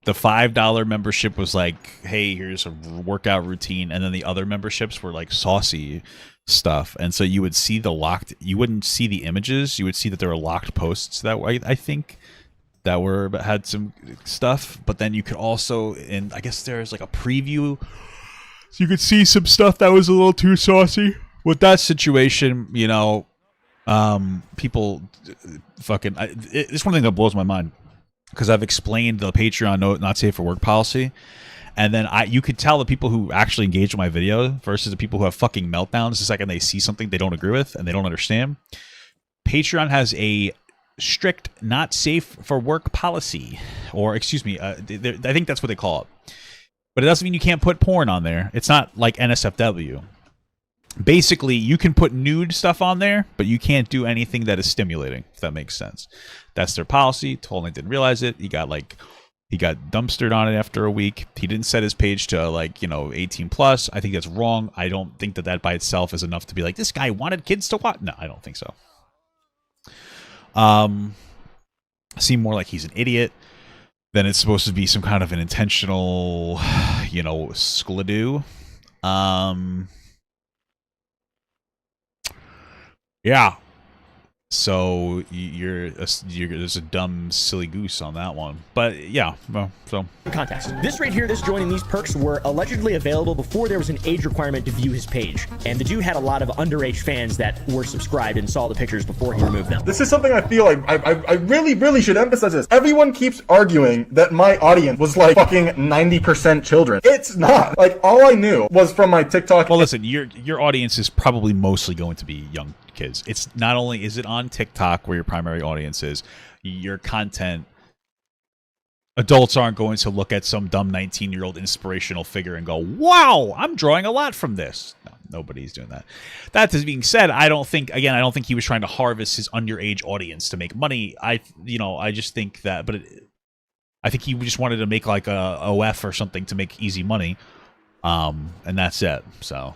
The $5 membership was like, hey, here's a workout routine. And then the other memberships were like saucy stuff. And so you would see you wouldn't see the images. You would see that there were locked posts that way, I think, that had some stuff. But then you could also, and I guess there's like a preview. So you could see some stuff that was a little too saucy. With that situation, you know, people fucking, it's one thing that blows my mind. Because I've explained the Patreon not safe for work policy, and then you could tell the people who actually engage with my video versus the people who have fucking meltdowns the second they see something they don't agree with and they don't understand. Patreon has a strict not safe for work policy, or excuse me, I think that's what they call it. But it doesn't mean you can't put porn on there. It's not like NSFW. Basically, you can put nude stuff on there, but you can't do anything that is stimulating, if that makes sense. That's their policy. Totally didn't realize it. He got dumpstered on it after a week. He didn't set his page to 18 plus. I think that's wrong. I don't think that by itself is enough to be like, this guy wanted kids to watch. No, I don't think so. Seem more like he's an idiot than it's supposed to be some kind of an intentional, skladoo. Yeah. So you're there's a dumb silly goose on that one, but yeah. Well, so Context. This right here, this joining these perks were allegedly available before there was an age requirement to view his page, and the dude had a lot of underage fans that were subscribed and saw the pictures before he removed them. This is something I feel like I really should emphasize this. Everyone keeps arguing that my audience was like fucking 90% children. It's not. Like, all I knew was from my TikTok. Well, listen, your audience is probably mostly going to be young kids. It's not only is it on TikTok where your primary audience is, your content, adults aren't going to look at some dumb 19-year-old inspirational figure and go, wow, I'm drawing a lot from this. No, nobody's doing that. That being said, I don't think he was trying to harvest his underage audience to make money. I just think that, but I think he just wanted to make like a OF or something to make easy money. And that's it. So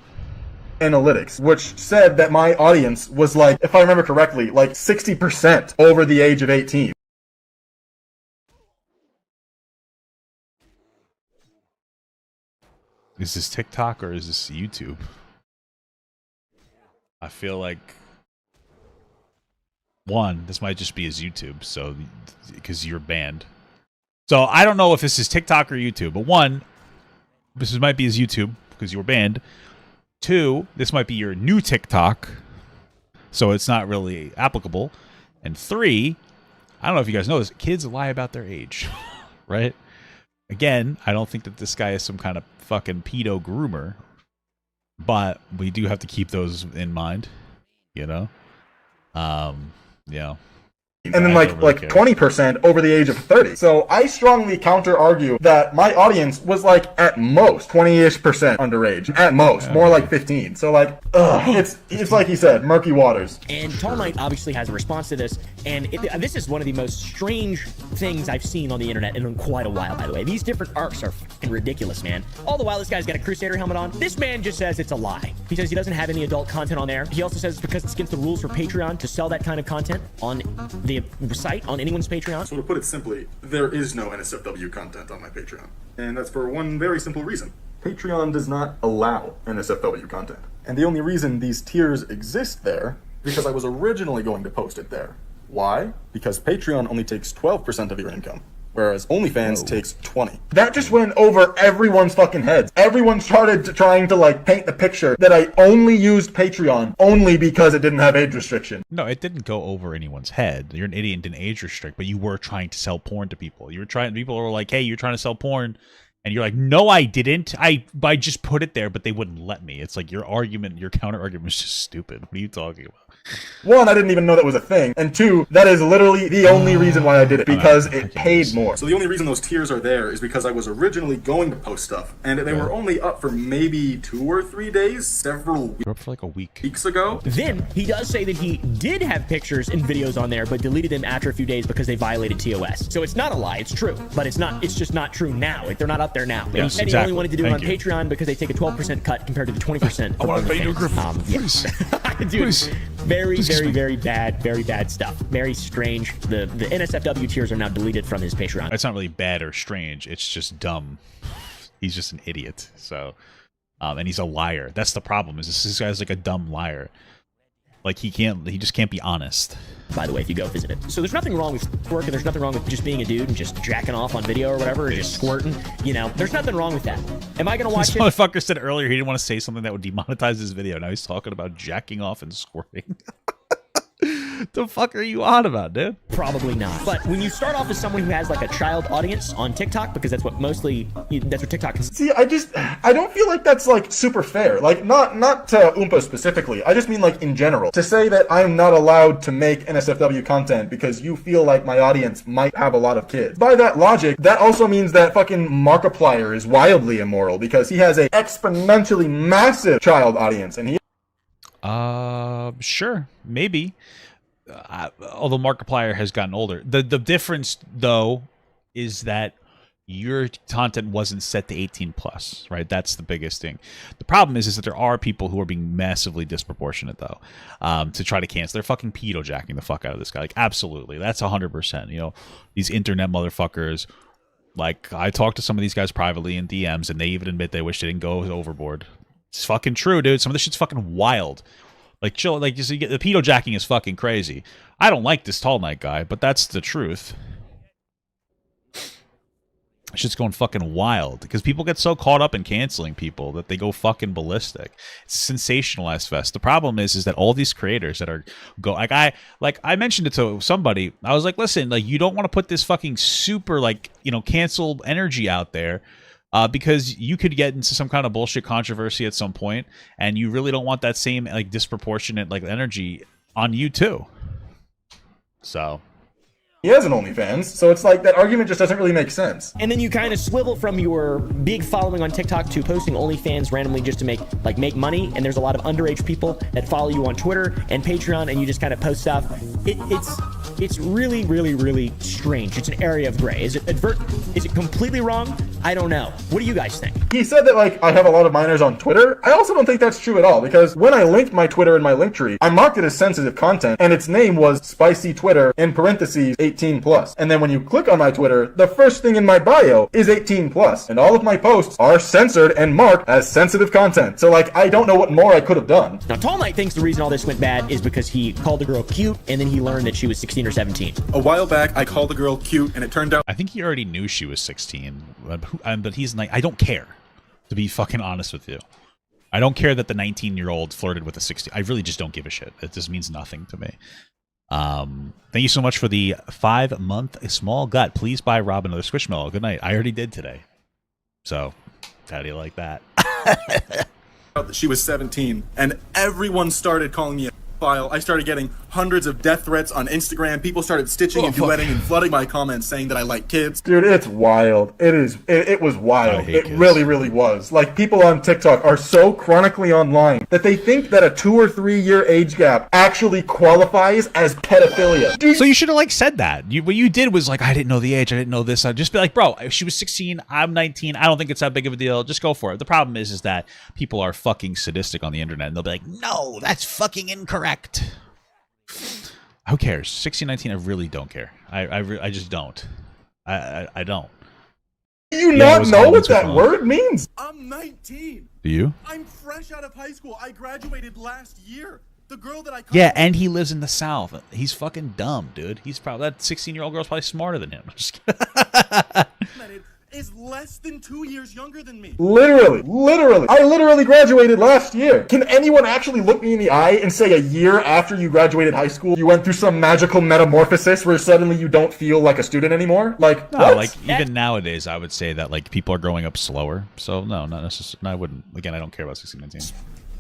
Analytics, which said that my audience was like, if I remember correctly, like 60% over the age of 18. Is this TikTok or is this YouTube? I feel like this might just be his YouTube, so because you're banned. So I don't know if this is TikTok or YouTube, but this might be his YouTube because you were banned. 2, this might be your new TikTok, so it's not really applicable. And 3, I don't know if you guys know this, kids lie about their age, right? Again, I don't think that this guy is some kind of fucking pedo groomer, but we do have to keep those in mind, you know? Yeah. And then like 20% over the age of 30. So I strongly counter argue that my audience was like at most 20-ish% underage. At most, more like 15. So like, it's like he said, murky waters. And Tarmite obviously has a response to this, and this is one of the most strange things I've seen on the internet in quite a while, by the way. These different arcs are fucking ridiculous, man. All the while, this guy's got a Crusader helmet on. This man just says it's a lie. He says he doesn't have any adult content on there. He also says it's because it's against the rules for Patreon to sell that kind of content on the site, on anyone's Patreon. So to put it simply, there is no NSFW content on my Patreon. And that's for one very simple reason. Patreon does not allow NSFW content. And the only reason these tiers exist there is because I was originally going to post it there. Why? Because Patreon only takes 12% of your income, whereas OnlyFans takes 20. That just went over everyone's fucking heads. Everyone started trying to like paint the picture that I only used Patreon only because it didn't have age restriction. No, it didn't go over anyone's head. You're an idiot and didn't age restrict, but you were trying to sell porn to people. People were like, hey, you're trying to sell porn. And you're like, no, I didn't. I just put it there, but they wouldn't let me. It's like your counter argument is just stupid. What are you talking about? 1, I didn't even know that was a thing. And 2, that is literally the only reason why I did it, because it paid more. So the only reason those tiers are there is because I was originally going to post stuff, and they were only up for maybe 2 or 3 days, several We're up for like a weeks ago. Then he does say that he did have pictures and videos on there, but deleted them after a few days because they violated TOS. So it's not a lie, it's true, but it's just not true now. Like, they're not up there now. And he said he only wanted to do it on Patreon because they take a 12% cut compared to the 20%. I want to pay you, Griffin. Yes. Dude, very bad stuff. Very strange. The NSFW tiers are now deleted from his Patreon. It's not really bad or strange. It's just dumb. He's just an idiot. So, and he's a liar. That's the problem. Is this guy's like a dumb liar. Like he just can't be honest. By the way, if you go visit it. So there's nothing wrong with work, and there's nothing wrong with just being a dude and just jacking off on video or whatever, or just squirting. You know, there's nothing wrong with that. Am I gonna watch this it? Motherfucker said earlier he didn't want to say something that would demonetize his video. Now he's talking about jacking off and squirting. The fuck are you on about, dude? Probably not. But when you start off as someone who has like a child audience on TikTok, because that's what TikTok is. See, I don't feel like that's like super fair. Like not to Oompa specifically. I just mean like in general. To say that I'm not allowed to make NSFW content because you feel like my audience might have a lot of kids. By that logic, that also means that fucking Markiplier is wildly immoral because he has a exponentially massive child audience and he. Sure, maybe. Although Markiplier has gotten older. The difference, though, is that your content wasn't set to 18 plus, right? That's the biggest thing. The problem is that there are people who are being massively disproportionate, though, to try to cancel. They're fucking pedo jacking the fuck out of this guy. Like, absolutely. That's 100%. You know, these internet motherfuckers. Like, I talked to some of these guys privately in DMs, and they even admit they wish they didn't go overboard. It's fucking true, dude. Some of this shit's fucking wild. Like, chill. Like, just, the pedo jacking is fucking crazy. I don't like this Tall Night guy, but that's the truth. Shit's going fucking wild because people get so caught up in canceling people that they go fucking ballistic. It's sensationalized fest. The problem is that all these creators that are I mentioned it to somebody. I was like, listen, like, you don't want to put this fucking super, like, you know, cancel energy out there because you could get into some kind of bullshit controversy at some point, and you really don't want that same, like, disproportionate, like, energy on you too. So he has an OnlyFans, so it's like that argument just doesn't really make sense. And then you kind of swivel from your big following on TikTok to posting OnlyFans randomly just to make money. And there's a lot of underage people that follow you on Twitter and Patreon, and you just kind of post stuff. It's really, really, really strange. It's an area of gray. Is it completely wrong? I don't know. What do you guys think? He said that, like, I have a lot of minors on Twitter. I also don't think that's true at all, because when I linked my Twitter in my link tree, I marked it as sensitive content, and its name was Spicy Twitter in parentheses 18+. And then when you click on my Twitter, the first thing in my bio is 18+, and all of my posts are censored and marked as sensitive content. So, like, I don't know what more I could have done. Now, Tall Knight thinks the reason all this went bad is because he called the girl cute, and then he learned that she was 16 or 17. A while back, I called the girl cute, and it turned out I think he already knew she was 16, but he's like, I don't care, to be fucking honest with you. I don't care that the 19-year-old flirted with a 16. I really just don't give a shit. It just means nothing to me. Thank you so much for the 5-month small gut. Please buy Rob another Squishmallow. Good night. I already did today. So, how do you like that? she was 17, and everyone started calling me a file. I started getting hundreds of death threats on Instagram. People started stitching and duetting and flooding my comments saying that I like kids. Dude, it's wild. It was wild. It really, really was. Like, people on TikTok are so chronically online that they think that a 2 or 3 year age gap actually qualifies as pedophilia. Dude. So you should have, like, said that. What you did was like, I didn't know the age. I didn't know this. I'd just be like, bro, she was 16. I'm 19. I don't think it's that big of a deal. Just go for it. The problem is that people are fucking sadistic on the internet, and they'll be like, no, that's fucking incorrect. Who cares? 16, 19, I really don't care. I just don't. I don't. Do you not know what that word means? I'm 19. Do you? I'm fresh out of high school. I graduated last year. The girl that I Yeah, and he lives in the South. He's fucking dumb, dude. He's probably, that 16-year-old girl's probably smarter than him. I'm just kidding. Is less than 2 years younger than me. Literally. I literally graduated last year. Can anyone actually look me in the eye and say a year after you graduated high school, you went through some magical metamorphosis where suddenly you don't feel like a student anymore? Like, no, what? like, even nowadays, I would say that, like, people are growing up slower. So, no, not necessarily. No, I wouldn't. Again, I don't care about 16, 19.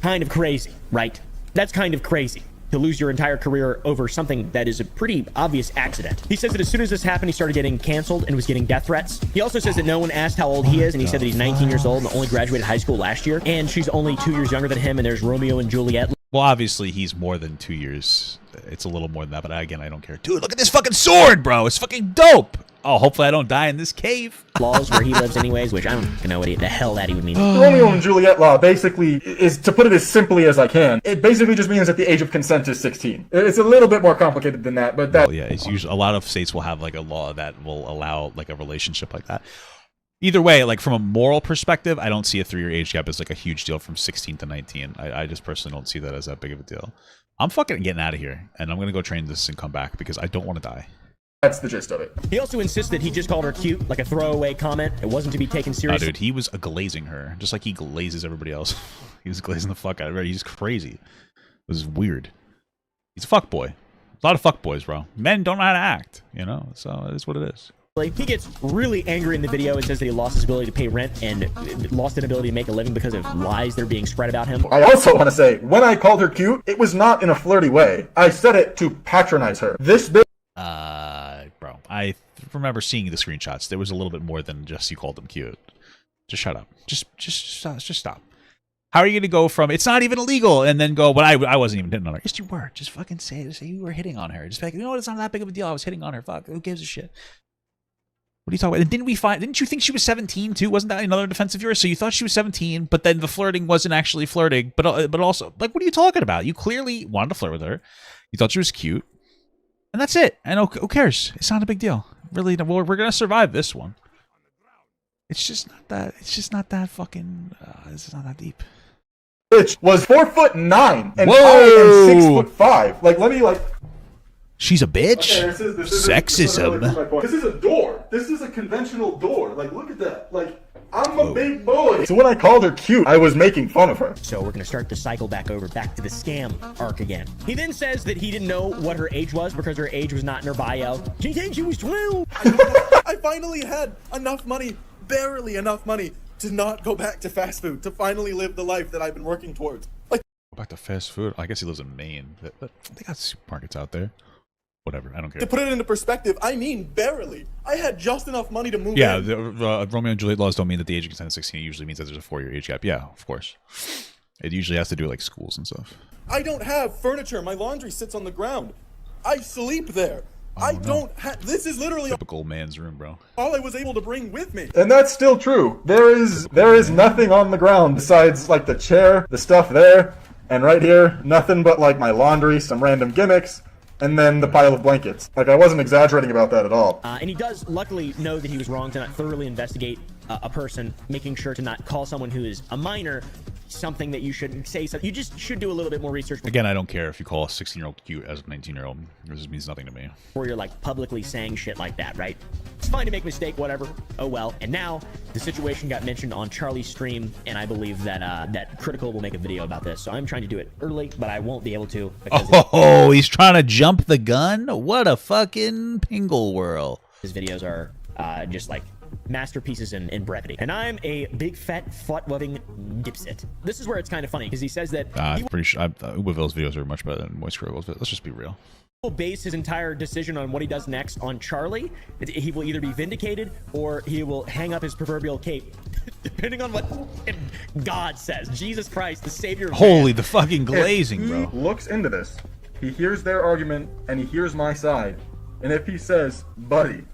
Kind of crazy, right? That's kind of crazy. To lose your entire career over something that is a pretty obvious accident. He says that as soon as this happened, he started getting canceled and was getting death threats. He also says that no one asked how old he is, and he said that he's 19 years old and only graduated high school last year, and she's only 2 years younger than him, and there's Romeo and Juliet. Well, obviously, he's more than 2 years. It's a little more than that, but again, I don't care. Dude, look at this fucking sword, bro. It's fucking dope. Oh, hopefully I don't die in this cave. Laws where he lives anyways, which I don't know what the hell that even means. Romeo and Juliet law basically is, to put it as simply as I can, it basically just means that the age of consent is 16. It's a little bit more complicated than that, but that... Well, yeah, it's usually, a lot of states will have, like, a law that will allow, like, a relationship like that. Either way, like, from a moral perspective, I don't see a 3-year age gap as, like, a huge deal from 16 to 19. I just personally don't see that as that big of a deal. I'm fucking getting out of here, and I'm going to go train this and come back because I don't want to die. That's the gist of it. He also insists that he just called her cute, like a throwaway comment. It wasn't to be taken seriously. Oh, dude, he was glazing her, just like he glazes everybody else. He was glazing the fuck out of her. He's crazy. It was weird. He's a fuckboy. A lot of fuckboys, bro. Men don't know how to act, you know? So it is what it is. He gets really angry in the video and says that he lost his ability to pay rent and lost an ability to make a living because of lies that are being spread about him. I also want to say, when I called her cute, it was not in a flirty way. I said it to patronize her. This bitch... Bro, I remember seeing the screenshots. There was a little bit more than just you called them cute. Just shut up. Just stop. How are you going to go from it's not even illegal and then go, but I wasn't even hitting on her? Yes, you were. Just fucking say you were hitting on her. Just be like, you know what? It's not that big of a deal. I was hitting on her. Fuck. Who gives a shit? What are you talking about? And didn't you think she was 17 too? Wasn't that another defense of yours? So you thought she was 17, but then the flirting wasn't actually flirting. But also, like, what are you talking about? You clearly wanted to flirt with her. You thought she was cute. And that's it. And who cares? It's not a big deal. Really, we're going to survive this one. It's just not that fucking, it's not that deep. bitch was 4'9" and Whoa! I am 6'5". Like, let me like. She's a bitch. Okay, this Sexism. This is a door. This is a conventional door. Like, look at that. Like, I'm a big boy. So when I called her cute, I was making fun of her. So we're gonna start the cycle back to the scam arc again. He then says that he didn't know what her age was because her age was not in her bio. She thinks she was 12. I finally had enough money, barely enough money, to not go back to fast food, to finally live the life that I've been working towards. Like, Go back to fast food. I guess he lives in Maine, but they got supermarkets out there. Whatever, I don't care. to put it into perspective, I mean barely. I had just enough money to move Yeah, in. the Romeo and Juliet laws don't mean that the age of consent is 16. It usually means that there's a 4-year age gap. Yeah, of course. It usually has to do with like schools and stuff. I don't have furniture. My laundry sits on the ground. I sleep there. I don't have. This is literally Typical man's room, bro. all I was able to bring with me. And that's still true. There is nothing on the ground besides like the chair, the stuff there, and right here, nothing but like my laundry, some random gimmicks, and then the pile of blankets. Like, I wasn't exaggerating about that at all. And he does luckily know that he was wrong to not thoroughly investigate a person, making sure to not call someone who is a minor something that you shouldn't say. So you just should do a little bit more research Again, I don't care if you call a 16-year-old cute as a 19-year-old. This just means nothing to me. before you're like publicly saying shit like that, right? It's fine to make a mistake, whatever. Oh well. And now the situation got mentioned on Charlie's stream, and I believe that that Critical will make a video about this. So I'm trying to do it early, but I won't be able to because Oh, he's trying to jump the gun? What a fucking pingle whirl. his videos are just like masterpieces in brevity. And I'm a big fat fought-loving dipsit. This is where it's kind of funny because he says that I'm pretty sure Ubaville's videos are much better than Moist Critical's. Let's just be real. will base his entire decision on what he does next on Charlie. He will either be vindicated or he will hang up his proverbial cape, depending on what God says. Jesus Christ, the Savior. Of Holy, man. the fucking glazing, If bro. he looks into this, he hears their argument, and he hears my side. And if he says, buddy,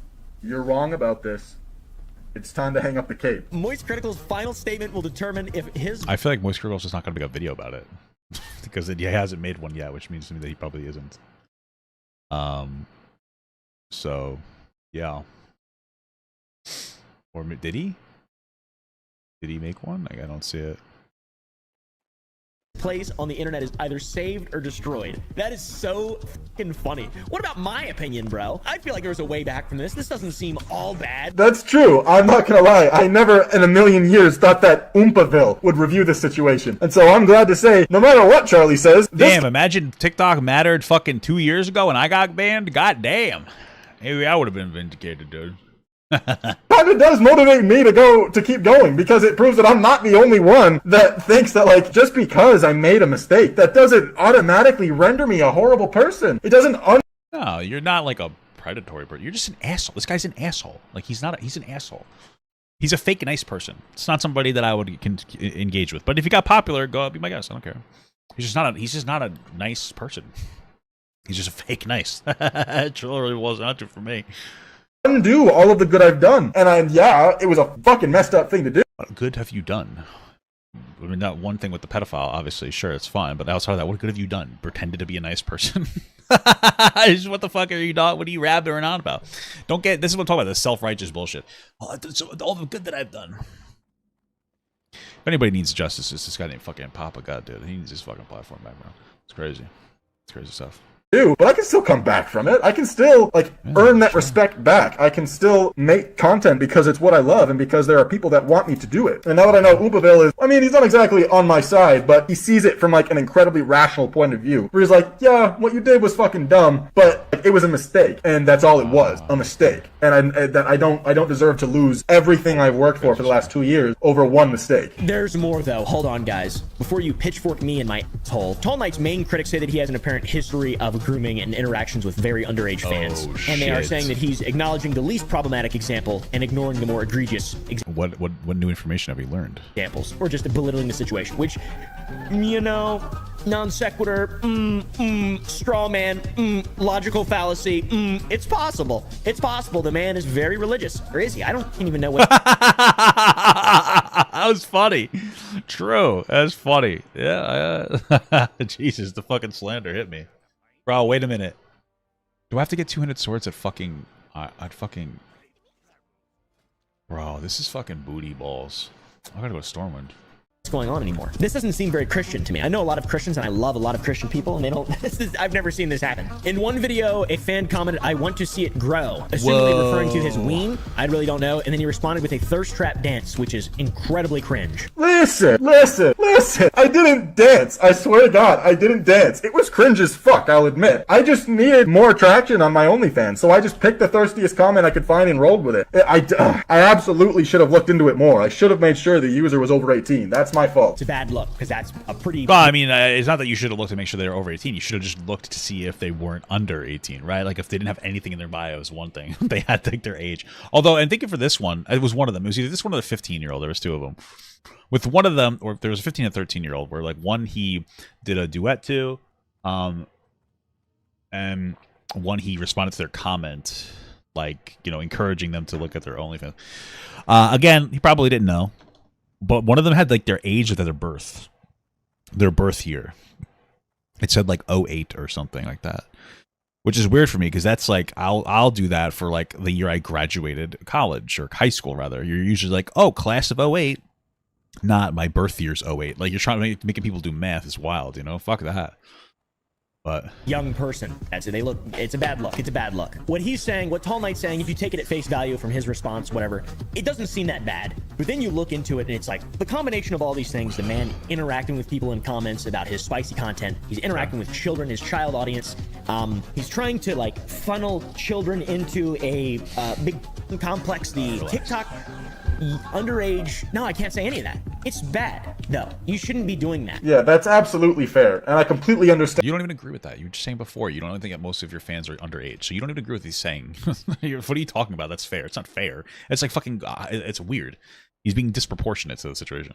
you're wrong about this, it's time to hang up the cape. Moist Critical's final statement will determine if his I feel like Moist Critical's just not going to make a video about it. Because he hasn't made one yet, which means to me that he probably isn't. So, yeah. Or did he? Did he make one? Like, I don't see it. place on the internet is either saved or destroyed. That is so fucking funny. What about my opinion, bro? I feel like there's a way back from this. This doesn't seem all bad. That's true. I'm not gonna lie. I never in a million years thought that Oompaville would review this situation. And so I'm glad to say, no matter what Charlie says, this Damn, imagine TikTok mattered fucking 2 years ago and I got banned? God damn. Maybe I would have been vindicated, dude. kind of does motivate me to keep going, because it proves that I'm not the only one that thinks that, like, just because I made a mistake, that doesn't automatically render me a horrible person. It doesn't No, you're not like a predatory person. You're just an asshole. This guy's an asshole. Like, he's not. He's an asshole. He's a fake nice person. It's not somebody that I would engage with. But if he got popular, go be my guest. I don't care. He's just not a nice person. He's just a fake nice. It really was not true for me. undo all of the good I've done. And yeah, it was a fucking messed up thing to do. What good have you done? I mean, that one thing with the pedophile, obviously, sure, it's fine. But outside of that, what good have you done? Pretended to be a nice person? What the fuck are you not? What are you rabbiting on about? Don't get. This is what I'm talking about. This self-righteous bullshit. Oh, all the good that I've done. If anybody needs justice, it's this guy named fucking Papa God, dude. He needs his fucking platform back, bro. It's crazy. It's crazy stuff. But I can still come back from it. I can still, like, earn that respect back. I can still make content because it's what I love and because there are people that want me to do it. And now that I know Oompaville is, I mean, he's not exactly on my side, but he sees it from, like, an incredibly rational point of view. Where he's like, yeah, what you did was fucking dumb, but it was a mistake. And that's all it was, a mistake. And I don't deserve to lose everything I've worked for the last 2 years over one mistake. There's more, though. Hold on, guys. Before you pitchfork me in my asshole, Tall Knight's main critics say that he has an apparent history of grooming and interactions with very underage fans. And they are saying that he's acknowledging the least problematic example and ignoring the more egregious What new information have we learned? examples, or just belittling the situation, which, you know, non sequitur, straw man, logical fallacy, it's possible. It's possible. The man is very religious. Or is he? I don't even know what. That was funny. True. That's funny. Yeah. Jesus, the fucking slander hit me. Bro, wait a minute. Do I have to get 200 swords at fucking... I'd fucking... Bro, this is fucking booty balls. I gotta go to Stormwind. going on anymore. This doesn't seem very Christian to me. I know a lot of Christians and I love a lot of Christian people, and they don't I've never seen this happen. In one video, a fan commented, "I want to see it grow," assumingly referring to his ween. I really don't know. And then he responded with a thirst trap dance, which is incredibly cringe. Listen. I didn't dance. I swear to God, I didn't dance. It was cringe as fuck, I'll admit. I just needed more traction on my OnlyFans, so I just picked the thirstiest comment I could find and rolled with it. I absolutely should have looked into it more. I should have made sure the user was over 18. That's my fault. It's a bad look, because that's a pretty... Well, I mean, it's not that you should have looked to make sure they were over 18. You should have just looked to see if they weren't under 18, right? Like, if they didn't have anything in their bio is one thing. They had to take their age. Although, and thinking for this one, it was one of them. It was either this one or the 15-year-old. There was two of them. With one of them, or there was a 15 and 13-year-old, where, like, one he did a duet to, and one he responded to their comment, like, you know, encouraging them to look at their OnlyFans. Again, he probably didn't know. But one of them had, like, their age of their birth year. It said, like, 08 or something like that, which is weird for me because that's, like, I'll do that for, like, the year I graduated college or high school, rather. You're usually like, oh, class of 08, not my birth year's 08. Like, you're trying to making people do math is wild, you know? Fuck that. But young person. That's it. They look. It's a bad look. It's a bad look. What he's saying, what Tall Knight's saying, if you take it at face value from his response, whatever, it doesn't seem that bad. But then you look into it, and it's like the combination of all these things: the man interacting with people in comments about his spicy content, he's interacting with children, his child audience. He's trying to like funnel children into a big complex. The TikTok underage. No, I can't say any of that. It's bad. No, you shouldn't be doing that. Yeah, that's absolutely fair, and I completely understand. You don't even agree with that. You were just saying before, you don't even think that most of your fans are underage, so you don't even agree with what he's saying. What are you talking about? That's fair. It's not fair. It's like fucking, it's weird. He's being disproportionate to the situation.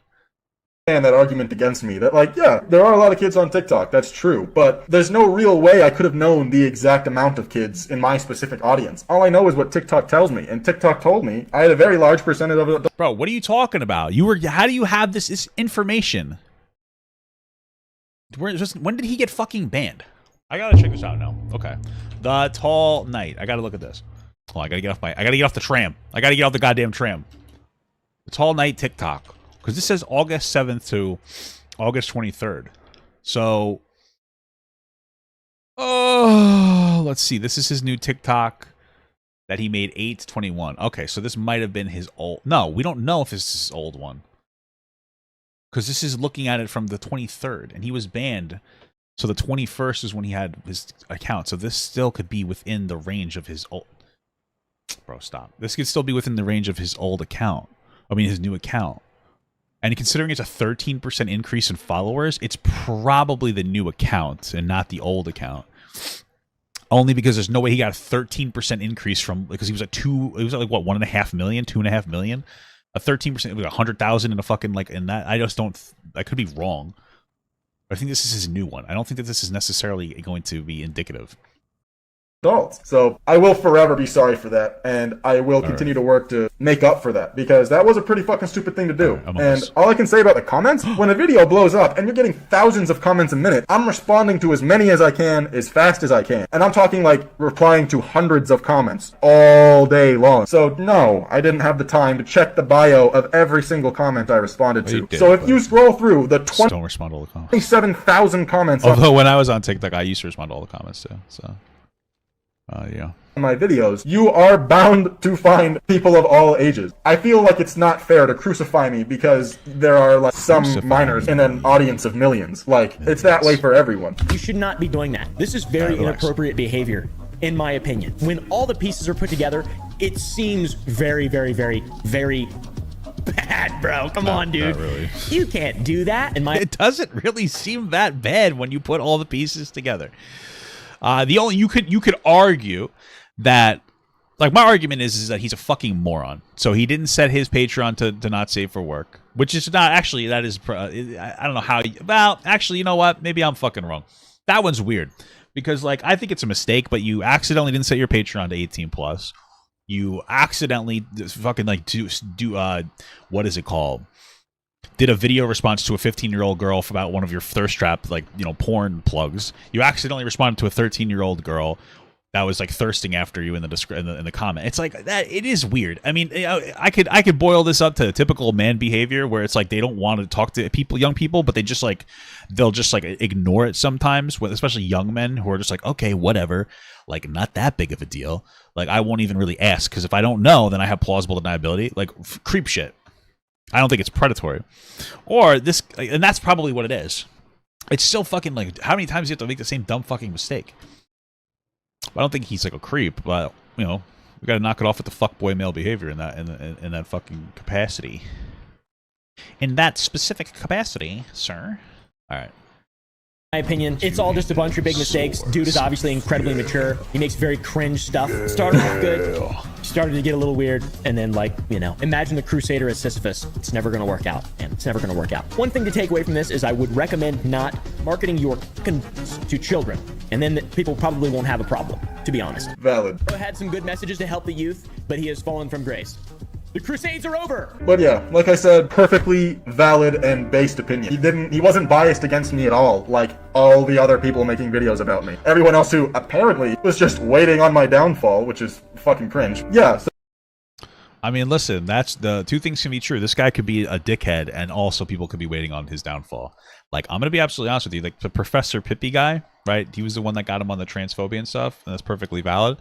And that argument against me that, like, yeah, there are a lot of kids on TikTok, that's true, but there's no real way I could have known the exact amount of kids in my specific audience. All I know is what TikTok tells me, and TikTok told me I had a very large percentage of it. Bro, what are you talking about? How do you have this information? When did he get fucking banned? I gotta check this out now. Okay. The Tall Knight. I gotta look at this. Oh, I gotta get off the tram. I gotta get off the goddamn tram. The Tall Knight TikTok. Because this says August 7th to August 23rd. So, let's see. This is his new TikTok that he made 8/21. Okay, so this might have been his old... No, we don't know if this is his old one. Because this is looking at it from the 23rd, and he was banned. So the 21st is when he had his account. So this still could be within the range of his old... Bro, stop. This could still be within the range of his old account. I mean, his new account. And considering it's a 13% increase in followers, it's probably the new account and not the old account. Only because there's no way he got a 13% increase from, because he was at like what, 1.5 million, 2.5 million? A 13%, it was 100,000 in a fucking, like, in that. I just don't, I could be wrong. But I think this is his new one. I don't think that this is necessarily going to be indicative. Adults. So I will forever be sorry for that, and I will continue to work to make up for that, because that was a pretty fucking stupid thing to do. And all I can say about the comments, when a video blows up and you're getting thousands of comments a minute, I'm responding to as many as I can, as fast as I can. And I'm talking like replying to hundreds of comments all day long. So no, I didn't have the time to check the bio of every single comment I responded to. So if you scroll through the don't respond to all the comments. 27,000 comments. Although when I was on TikTok, I used to respond to all the comments too. So. Yeah. My videos, you are bound to find people of all ages. I feel like it's not fair to crucify me because there are like some minors in an audience of millions. Like, it's that way for everyone. You should not be doing that. This is very inappropriate behavior, in my opinion. When all the pieces are put together, it seems very, very, very, very bad, bro. Come on, dude. Really. You can't do that. It doesn't really seem that bad when you put all the pieces together. You could argue that, like, my argument is that he's a fucking moron. So he didn't set his Patreon to not safe for work, which is not actually, that is, I don't know how. Well, actually, you know what? Maybe I'm fucking wrong. That one's weird because, like, I think it's a mistake, but you accidentally didn't set your Patreon to 18 plus. You accidentally fucking like do what is it called? Did a video response to a 15-year-old girl about one of your thirst trap, like, you know, porn plugs. You accidentally responded to a 13-year-old girl that was like thirsting after you in the comment. It's like that. It is weird. I mean, I could boil this up to typical man behavior, where it's like they don't want to talk to young people, but they'll just ignore it sometimes. Especially young men who are just like, okay, whatever, like not that big of a deal. Like I won't even really ask, because if I don't know, then I have plausible deniability. Like creep shit. I don't think it's predatory, or this, and that's probably what it is. It's still fucking like, how many times do you have to make the same dumb fucking mistake? I don't think he's like a creep, but we got to knock it off with the fuckboy male behavior in that fucking capacity. In that specific capacity, sir. All right. My opinion, it's all just a bunch of big mistakes. Dude is obviously incredibly mature. He makes very cringe stuff. Started off good, started to get a little weird, and then imagine the Crusader as Sisyphus. It's never going to work out, and it's never going to work out. One thing to take away from this is I would recommend not marketing your to children, and then people probably won't have a problem, to be honest. Valid. Had some good messages to help the youth, but he has fallen from grace. The Crusades are over! But yeah, like I said, perfectly valid and based opinion. He wasn't biased against me at all, like all the other people making videos about me. Everyone else who apparently was just waiting on my downfall, which is fucking cringe. Yeah. I mean, listen, that's the two things can be true. This guy could be a dickhead, and also people could be waiting on his downfall. Like, I'm going to be absolutely honest with you. Like, the Professor Pippi guy, right? He was the one that got him on the transphobia and stuff, and that's perfectly valid.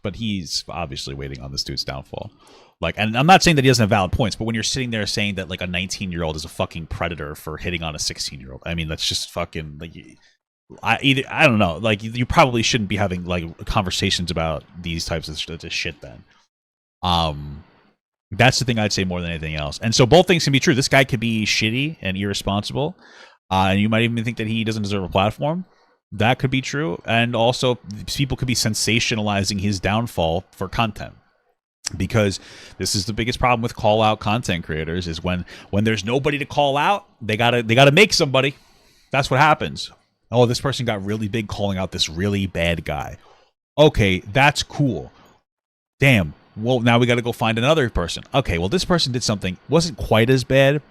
But he's obviously waiting on this dude's downfall. Like, and I'm not saying that he doesn't have valid points, but when you're sitting there saying that like a 19-year-old is a fucking predator for hitting on a 16-year-old, I mean, that's just fucking like, I don't know. Like, you probably shouldn't be having like conversations about these types of shit then. That's the thing I'd say more than anything else. And so both things can be true. This guy could be shitty and irresponsible, and you might even think that he doesn't deserve a platform. That could be true. And also people could be sensationalizing his downfall for content. Because this is the biggest problem with call out content creators, is when there's nobody to call out, they gotta make somebody. That's what happens. Oh, this person got really big calling out this really bad guy. Okay, that's cool. Damn. Well, now we got to go find another person. Okay, well, this person did something, wasn't quite as bad,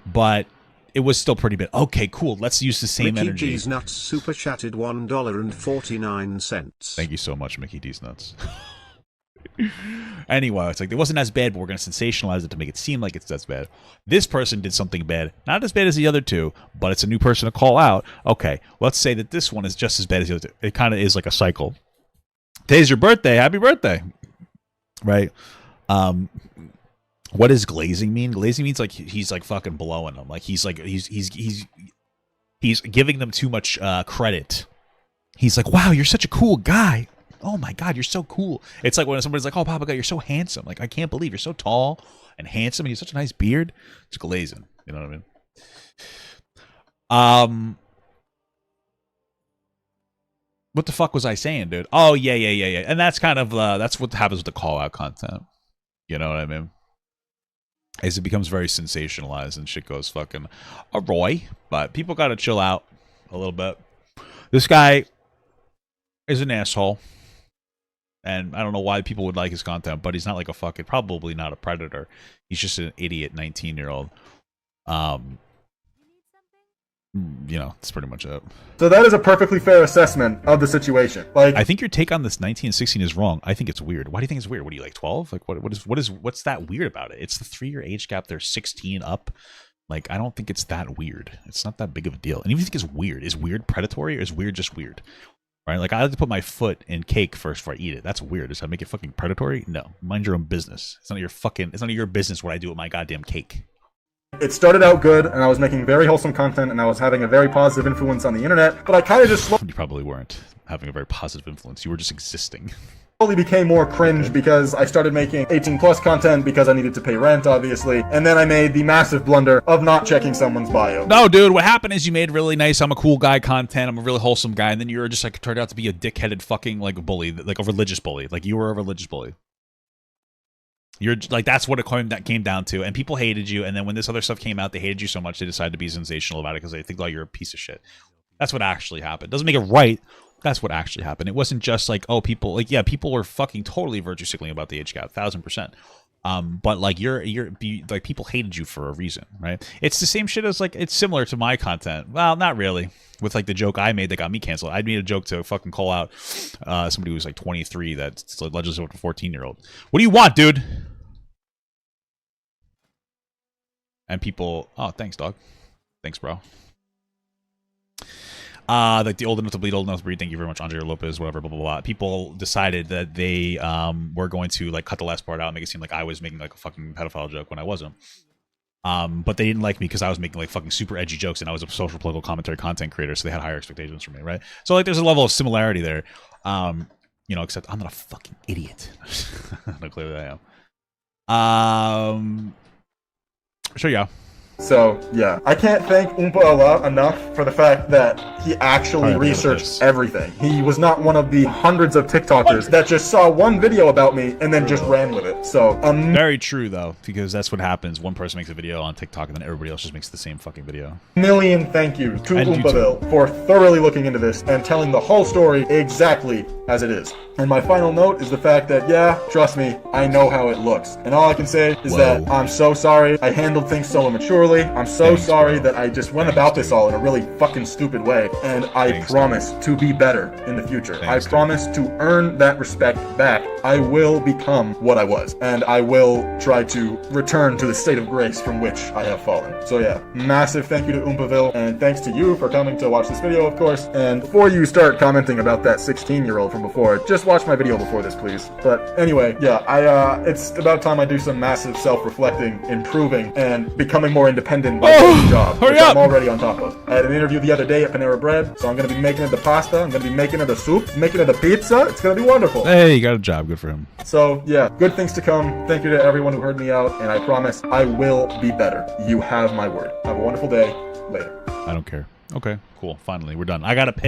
but it was still pretty bad. Okay, cool. Let's use the same Mickey energy. D's Nuts super chatted $1.49. Thank you so much, Mickey D's Nuts. Anyway, it's like it wasn't as bad, but we're going to sensationalize it to make it seem like it's as bad. This person did something bad, not as bad as the other two, but it's a new person to call out. Okay, let's say that this one is just as bad as the other two. It kind of is like a cycle. Today's your birthday. Happy birthday. Right? What does glazing mean? Glazing means like he's like fucking blowing them. Like he's giving them too much credit. He's like, wow, you're such a cool guy. Oh my God, you're so cool. It's like when somebody's like, oh, Papa God, you're so handsome. Like, I can't believe you're so tall and handsome and you have such a nice beard. It's glazing. You know what I mean? What the fuck was I saying, dude? Oh, yeah. And that's kind of, that's what happens with the call out content. You know what I mean? As it becomes very sensationalized and shit goes fucking awry. But people got to chill out a little bit. This guy is an asshole. And I don't know why people would like his content, but he's not like a fucking, probably not a predator. He's just an idiot 19-year-old. That's pretty much it. So that is a perfectly fair assessment of the situation. Like, I think your take on this 19 and 16 is wrong. I think it's weird. Why do you think it's weird? What are you, like 12? Like what's that weird about it? It's the 3-year age gap. They're 16 up. Like, I don't think it's that weird. It's not that big of a deal. And even if you think it's weird, is weird predatory or is weird just weird? Right? Like, I like to put my foot in cake first before I eat it. That's weird. Does that make it fucking predatory? No. Mind your own business. It's none of your business what I do with my goddamn cake. it started out good, and I was making very wholesome content, and I was having a very positive influence on the internet, but I kind of just You probably weren't having a very positive influence. You were just existing. slowly became more cringe because I started making 18 plus content because I needed to pay rent, obviously, and then I made the massive blunder of not checking someone's bio. No, dude, what happened is you made really nice, I'm a cool guy content, I'm a really wholesome guy, and then you were just like turned out to be a dickheaded fucking like bully, like a religious bully. Like you were a religious bully. You're like, that's what it came down to, and people hated you, and then when this other stuff came out, they hated you so much they decided to be sensational about it because they think like you're a piece of shit. That's what actually happened. Doesn't make it right. That's what actually happened. It wasn't just like, oh, people, like, yeah, people were fucking totally virtue signaling about the age gap, 1000%. But like like people hated you for a reason, right? It's the same shit as like it's similar to my content. Well, not really. With like the joke I made that got me canceled. I made a joke to fucking call out somebody who was like 23 that's allegedly a 14-year-old. What do you want, dude? And people, oh, thanks, dog. Thanks, bro. Like the old enough to bleed, old enough to breed. Thank you very much, Andre Lopez. Whatever, blah blah blah. People decided that they were going to like cut the last part out, and make it seem like I was making like a fucking pedophile joke when I wasn't. But they didn't like me because I was making like fucking super edgy jokes, and I was a social political commentary content creator, so they had higher expectations from me, right? So like, there's a level of similarity there. You know, except I'm not a fucking idiot. No, clearly I am. Sure, yeah. So, yeah. I can't thank Oompa Allah enough for the fact that he actually researched everything. He was not one of the hundreds of TikTokers that just saw one video about me and then just ran with it. So, very true, though, because that's what happens. One person makes a video on TikTok and then everybody else just makes the same fucking video. Million thank yous to Oompaville for thoroughly looking into this and telling the whole story exactly as it is. And my final note is the fact that, yeah, trust me, I know how it looks. And all I can say is that I'm so sorry I handled things so immaturely. I'm so sorry that I just went about this all in a really fucking stupid way. And I promise to be better in the future. I promise to earn that respect back. I will become what I was. And I will try to return to the state of grace from which I have fallen. So yeah, massive thank you to Oompaville. And thanks to you for coming to watch this video, of course. And before you start commenting about that 16-year-old from before, just watch my video before this, please. But anyway, yeah, it's about time I do some massive self-reflecting, improving, and becoming more independent by getting a job, which I'm already on top of. I had an interview the other day at Panera Bread, so I'm going to be making it the pasta, I'm going to be making it the soup, making it the pizza. It's going to be wonderful. Hey, you got a job. Good for him. So, yeah, good things to come. Thank you to everyone who heard me out, and I promise I will be better. You have my word. Have a wonderful day. Later. I don't care. Okay, cool. Finally, we're done. I got to piss.